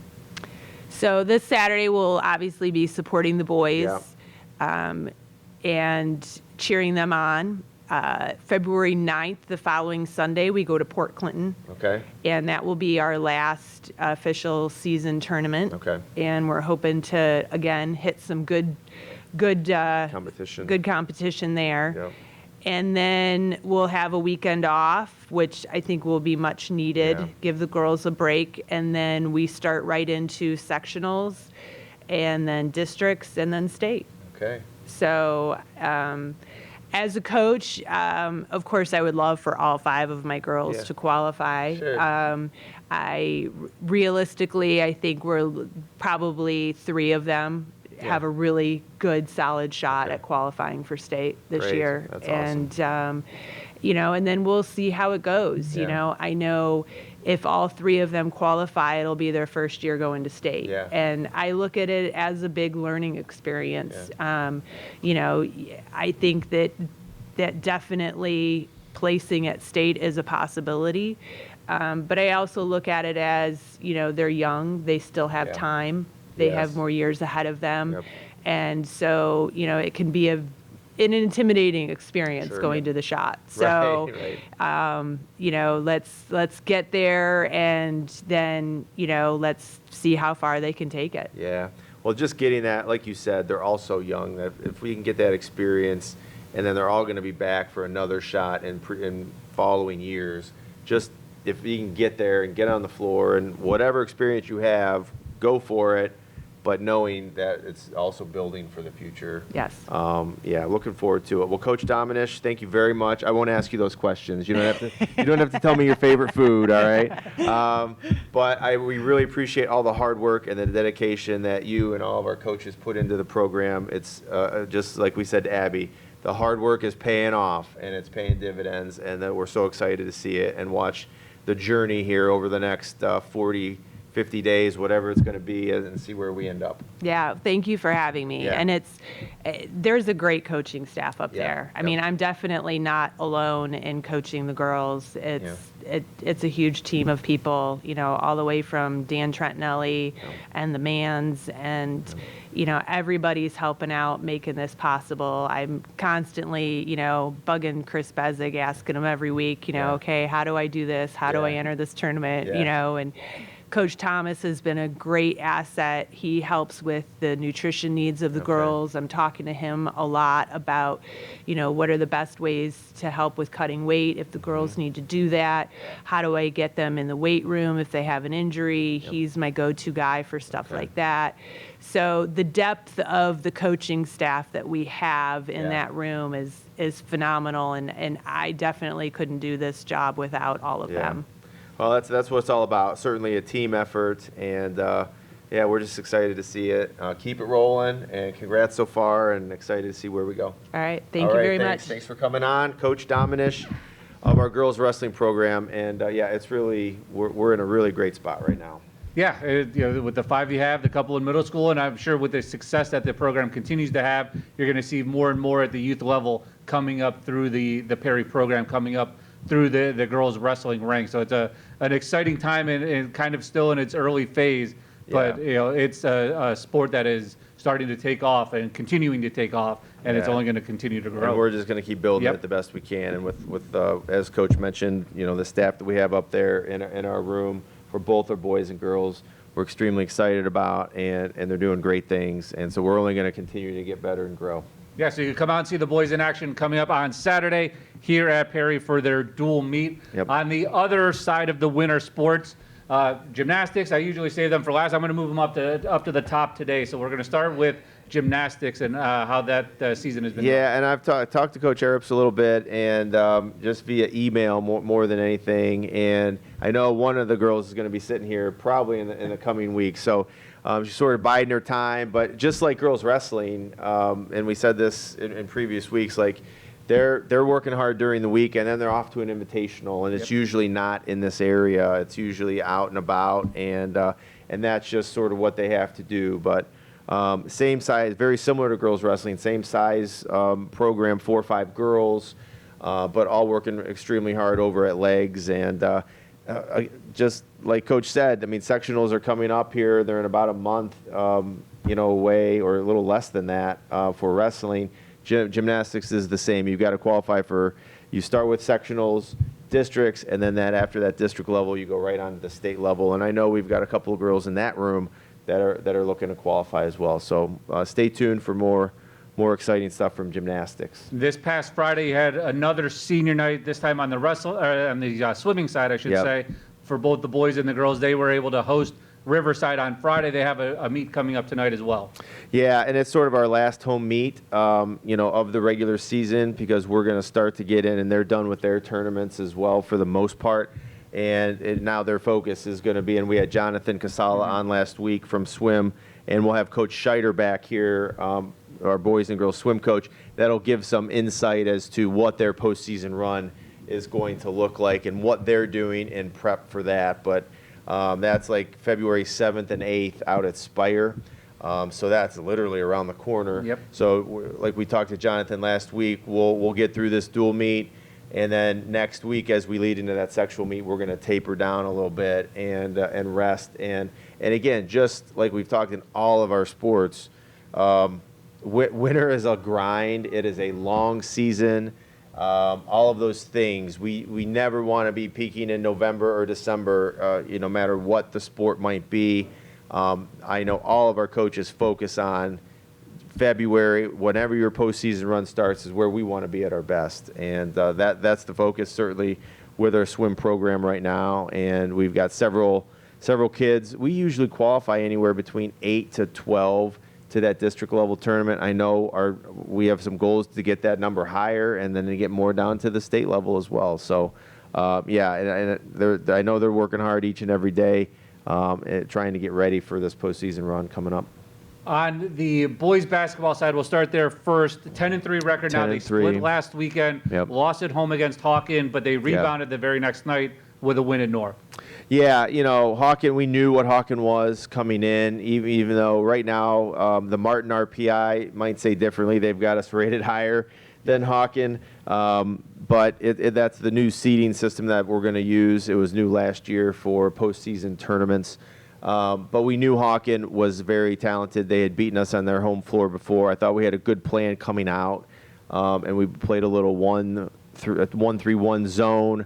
So this Saturday we'll obviously be supporting the boys and cheering them on. February 9th, the following Sunday, we go to Port Clinton. Okay. And that will be our last official season tournament. Okay. And we're hoping to, again, hit some good Competition. good competition there. Yep. And then we'll have a weekend off, which I think will be much needed. Yeah. Give the girls a break, and then we start right into sectionals, and then districts, and then state. Okay. So, as a coach, of course, I would love for all 5 of my girls Yeah. to qualify. Sure. Realistically, I think we're probably 3 of them have a really good, solid shot Okay. at qualifying for state this Great. year. That's awesome. And, and then we'll see how it goes. Yeah. I know if all 3 of them qualify, it'll be their first year going to state. Yeah. And I look at it as a big learning experience. I think that definitely placing at state is a possibility. But I also look at it as, they're young, they still have Yeah. time, they Yes. have more years ahead of them. Yep. And so, it can be an intimidating experience Sure. going to the shot. So, Right. let's get there, and then, let's see how far they can take it. Yeah. Well, just getting that, like you said, they're all so young that if we can get that experience, and then they're all going to be back for another shot in following years. Just if you can get there and get on the floor, and whatever experience you have, go for it. But knowing that it's also building for the future. Yes. Yeah, looking forward to it. Well, Coach Dominish, thank you very much. I won't ask you those questions. You don't have to tell me your favorite food, all right? But we really appreciate all the hard work and the dedication that you and all of our coaches put into the program. It's just like we said to Abby, the hard work is paying off, and it's paying dividends, and that we're so excited to see it and watch the journey here over the next 40, 50 days, whatever it's going to be, and see where we end up. Yeah, thank you for having me. Yeah. And there's a great coaching staff up Yeah, there. I yep. mean, I'm definitely not alone in coaching the girls. It's a huge team of people, all the way from Dan Trentinelli and the Mans, and everybody's helping out, making this possible. I'm constantly, bugging Chris Bezic, asking him every week, Yeah. okay, how do I do this? How do I Yeah. enter this tournament? Yeah. And Coach Thomas has been a great asset. He helps with the nutrition needs of the Okay. girls. I'm talking to him a lot about, what are the best ways to help with cutting weight if the girls need to do that. How do I get them in the weight room if they have an injury? He's my go-to guy for stuff Okay. like that. So the depth of the coaching staff that we have in Yeah. that room is phenomenal, and I definitely couldn't do this job without all of Yeah. them. Well, that's what it's all about. Certainly a team effort, and we're just excited to see it. Keep it rolling, and congrats so far, and excited to see where we go. All right, thank All you right, very thanks. much. Thanks for coming on, Coach Dominish of our girls wrestling program, and it's really we're in a really great spot right now. Yeah, with the 5 you have, the couple in middle school, and I'm sure with the success that the program continues to have, you're going to see more and more at the youth level coming up through the Perry program, coming up through the girls wrestling ranks. So it's an exciting time and kind of still in its early phase, but Yeah. it's a sport that is starting to take off and continuing to take off, and it's Yeah. only going to continue to And grow. we're just going to keep building Yep. it the best we can. And with as Coach mentioned, the staff that we have up there in our room for both our boys and girls, we're extremely excited about, and they're doing great things. And so we're only going to continue to get better and grow. Yeah, so you can come out and see the boys in action coming up on Saturday here at Perry for their dual meet. Yep. On the other side of the winter sports, gymnastics, I usually save them for last. I'm going to move them up to the top today. So we're going to start with gymnastics and how that season has been. Yeah, and I've talked to Coach Erups a little bit, and just via email more than anything. And I know one of the girls is going to be sitting here probably in the coming weeks. So she's sort of biding her time. But just like girls wrestling, and we said this in previous weeks, like they're working hard during the week, and then they're off to an invitational, and it's usually not in this area. It's usually out and about, and that's just sort of what they have to do. But same size, very similar to girls wrestling, same size program, 4 or 5 girls, but all working extremely hard over at legs. And just like Coach said, I mean, sectionals are coming up here. They're in about a month, away, or a little less than that for wrestling. Gymnastics is the same. You've got to qualify for, you start with sectionals, districts, and then after that district level, you go right on to the state level. And I know we've got a couple of girls in that room that are looking to qualify as well. So stay tuned for more exciting stuff from gymnastics. This past Friday, you had another senior night, this time on the swimming side, I should Yep. say, for both the boys and the girls. They were able to host Riverside on Friday. They have a meet coming up tonight as well. Yeah, and it's sort of our last home meet, of the regular season, because we're going to start to get in, and they're done with their tournaments as well for the most part. And now their focus is going to be, and we had Jonathan Casala on last week from swim, and we'll have Coach Scheider back here, our boys and girls swim coach. That'll give some insight as to what their postseason run is going to look like and what they're doing in prep for that. But that's like February 7th and 8th out at Spire. So that's literally around the corner. Yep. So like we talked to Jonathan last week, we'll get through this dual meet. And then next week, as we lead into that sectional meet, we're going to taper down a little bit and rest. And again, just like we've talked in all of our sports, winter is a grind. It is a long season. All of those things. We never want to be peaking in November or December, no matter what the sport might be. I know all of our coaches focus on February, whenever your postseason run starts, is where we want to be at our best. And that's the focus, certainly, with our swim program right now. And we've got several kids. We usually qualify anywhere between 8 to 12 to that district level tournament. I know we have some goals to get that number higher, and then to get more down to the state level as well. So, and I know they're working hard each and every day, trying to get ready for this postseason run coming up. On the boys basketball side, we'll start there first. 10-3 record now. They 10-3. split last weekend, Yep. lost at home against Hawken, but they rebounded the very next night with a win at North. Yeah, Hawken, we knew what Hawken was coming in, even though right now the Martin RPI might say differently. They've got us rated higher than Hawken, but that's the new seeding system that we're going to use. It was new last year for postseason tournaments. But we knew Hawken was very talented. They had beaten us on their home floor before. I thought we had a good plan coming out, and we played a little 1-3-1 zone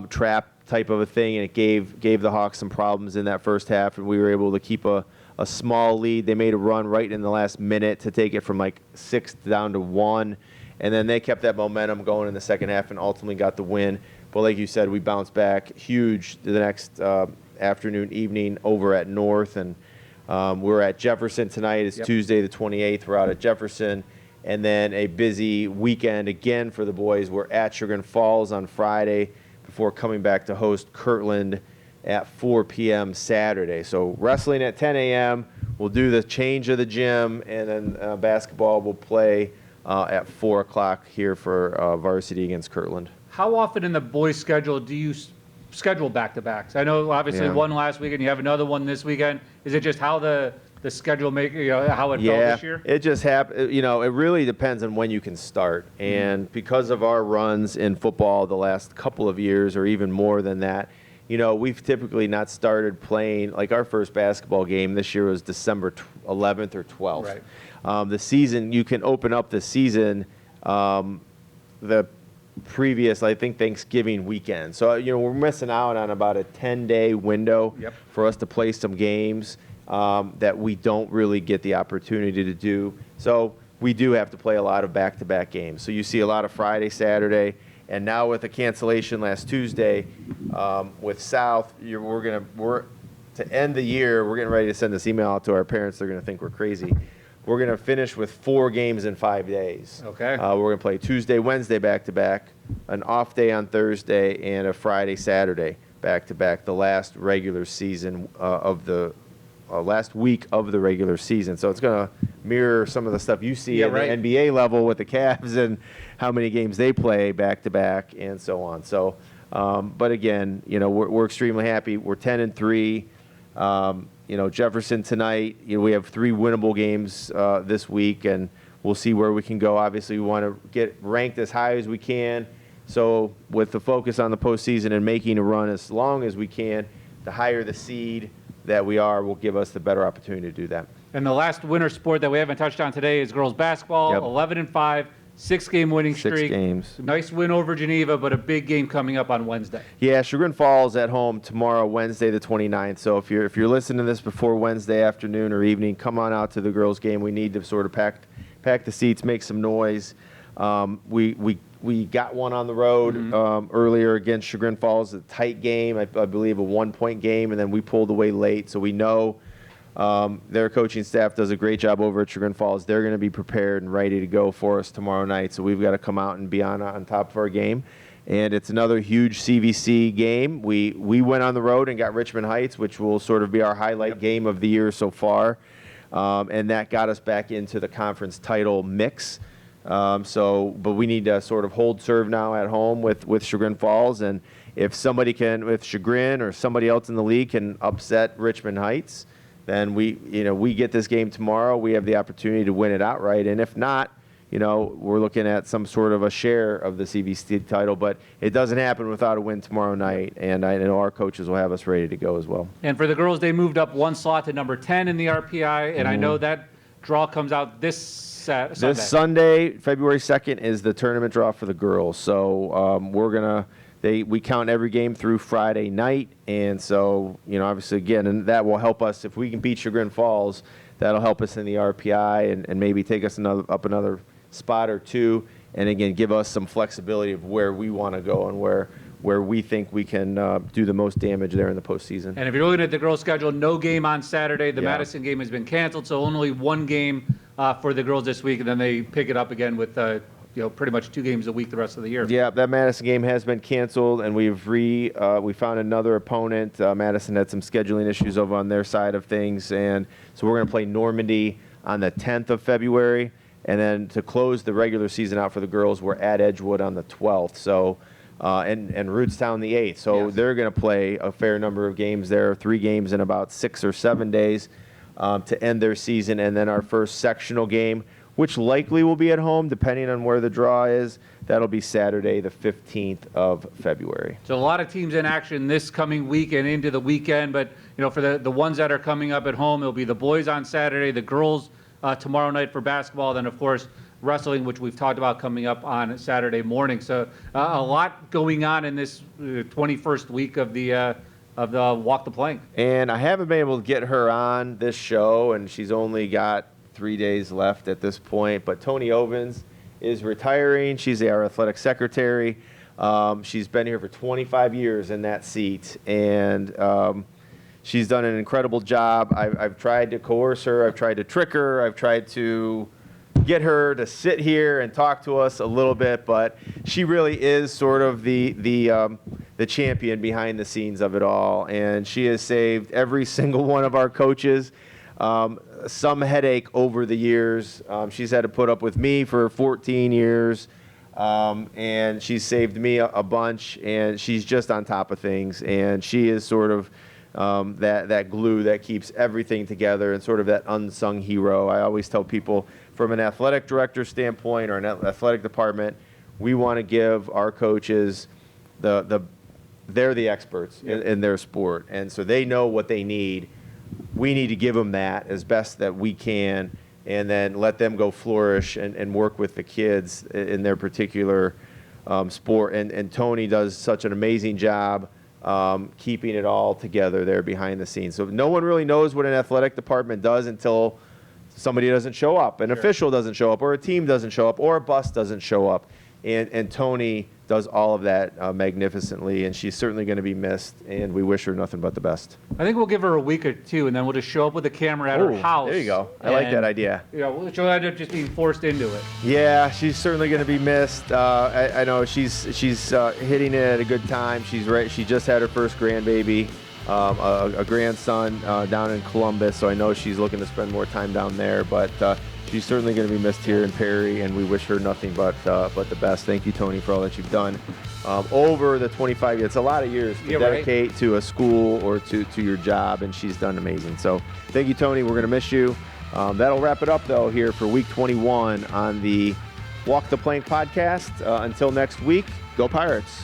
trap type of a thing, and it gave the Hawks some problems in that first half, and we were able to keep a small lead. They made a run right in the last minute to take it from like 6 down to 1, and then they kept that momentum going in the second half and ultimately got the win. But like you said, we bounced back huge the next afternoon, evening over at North, and we're at Jefferson tonight. It's Yep. Tuesday the 28th. We're out at Jefferson, and then a busy weekend again for the boys. We're at Sugar Falls on Friday before coming back to host Kirtland at 4 p.m. Saturday. So wrestling at 10 a.m. We'll do the change of the gym, and then basketball will play at 4 o'clock here for varsity against Kirtland. How often in the boys' schedule do you schedule back-to-backs? I know obviously Yeah. one last weekend, you have another one this weekend. Is it just how the schedule how it felt this year? It just happened. It really depends on when you can start. And because of our runs in football the last couple of years, or even more than that, we've typically not started playing. Like our first basketball game this year was December 11th or 12th. Right. The season, you can open up the season the previous, I think, Thanksgiving weekend. So, we're missing out on about a 10-day window Yep. for us to play some games that we don't really get the opportunity to do. So we do have to play a lot of back-to-back games. So you see a lot of Friday, Saturday, and now with the cancellation last Tuesday with South, we're to end the year, we're getting ready to send this email out to our parents. They're going to think we're crazy. We're going to finish with 4 games in 5 days. Okay. We're going to play Tuesday, Wednesday back-to-back, an off day on Thursday, and a Friday, Saturday back-to-back, the last regular season last week of the regular season. So it's going to mirror some of the stuff you see Yeah, at right. the NBA level with the Cavs and how many games they play back-to-back and so on. So, but again, we're extremely happy. We're 10-3. Jefferson tonight, we have 3 winnable games this week, and we'll see where we can go. Obviously, we want to get ranked as high as we can. So with the focus on the postseason and making a run as long as we can, the higher the seed that we are will give us the better opportunity to do that. And the last winter sport that we haven't touched on today is girls basketball. Yep. 11-5, 6-game winning 6 streak. games. Nice win over Geneva, but a big game coming up on Wednesday. Yeah, Chagrin Falls at home tomorrow, Wednesday the 29th. So if you're listening to this before Wednesday afternoon or evening, come on out to the girls' game. We need to sort of pack the seats, make some noise. We got one on the road earlier against Chagrin Falls, a tight game, I believe a 1-point game, and then we pulled away late. So we know their coaching staff does a great job over at Chagrin Falls. They're going to be prepared and ready to go for us tomorrow night. So we've got to come out and be on top of our game. And it's another huge CVC game. We went on the road and got Richmond Heights, which will sort of be our highlight game of the year so far. And that got us back into the conference title mix. But we need to sort of hold serve now at home with Chagrin Falls. And if somebody can, with Chagrin or somebody else in the league can upset Richmond Heights, then we get this game tomorrow. We have the opportunity to win it outright. And if not, we're looking at some sort of a share of the CVC title. But it doesn't happen without a win tomorrow night. And I know our coaches will have us ready to go as well. And for the girls, they moved up one slot to number 10 in the RPI. And I know that draw comes out this Sunday. This Sunday, February 2nd, is the tournament draw for the girls. So we count every game through Friday night, and so obviously again, and that will help us if we can beat Chagrin Falls. That'll help us in the RPI and maybe take us up another spot or two, and again give us some flexibility of where we want to go and where we think we can do the most damage there in the postseason. And if you're looking at the girls' schedule, no game on Saturday. The Yeah. Madison game has been canceled, so only one game for the girls this week, and then they pick it up again with pretty much 2 games a week the rest of the year. Yeah, that Madison game has been canceled, and we found another opponent. Madison had some scheduling issues over on their side of things, and so we're going to play Normandy on the 10th of February, and then to close the regular season out for the girls, we're at Edgewood on the 12th. So, and Rootstown the 8th. So Yes. they're going to play a fair number of games there, 3 games in about 6 or 7 days to end their season, and then our first sectional game, which likely will be at home, depending on where the draw is. That'll be Saturday, the 15th of February. So a lot of teams in action this coming week and into the weekend, but for the ones that are coming up at home, it'll be the boys on Saturday, the girls tomorrow night for basketball, then of course wrestling, which we've talked about coming up on Saturday morning. So a lot going on in this 21st week of the Walk the Plank. And I haven't been able to get her on this show, and she's only got 3 days left at this point. But Tony Ovens is retiring. She's our athletic secretary. She's been here for 25 years in that seat, and she's done an incredible job. I've tried to coerce her. I've tried to trick her. I've tried to get her to sit here and talk to us a little bit, but she really is sort of the champion behind the scenes of it all, and she has saved every single one of our coaches some headache over the years. She's had to put up with me for 14 years, and she's saved me a bunch, and she's just on top of things, and she is sort of that glue that keeps everything together and sort of that unsung hero. I always tell people, from an athletic director standpoint or an athletic department, we want to give our coaches they're the experts in their sport, and so they know what they need. We need to give them that as best that we can, and then let them go flourish and work with the kids in their particular sport. And Tony does such an amazing job keeping it all together there behind the scenes. So no one really knows what an athletic department does until somebody doesn't show up, an official doesn't show up, or a team doesn't show up, or a bus doesn't show up. And Tony does all of that magnificently, and she's certainly going to be missed, and we wish her nothing but the best. I think we'll give her a week or two, and then we'll just show up with a camera at her house. There you go. I like that idea. She'll end up just being forced into it. Yeah, she's certainly going to be missed. I know she's hitting it at a good time. She's right. She just had her first grandbaby, a grandson down in Columbus, so I know she's looking to spend more time down there. But she's certainly going to be missed here in Perry, and we wish her nothing but the best. Thank you, Tony, for all that you've done over the 25 years. It's a lot of years to dedicate to a school or to your job, and she's done amazing. So thank you, Tony. We're going to miss you. That'll wrap it up, though, here for week 21 on the Walk the Plank podcast. Until next week, go Pirates.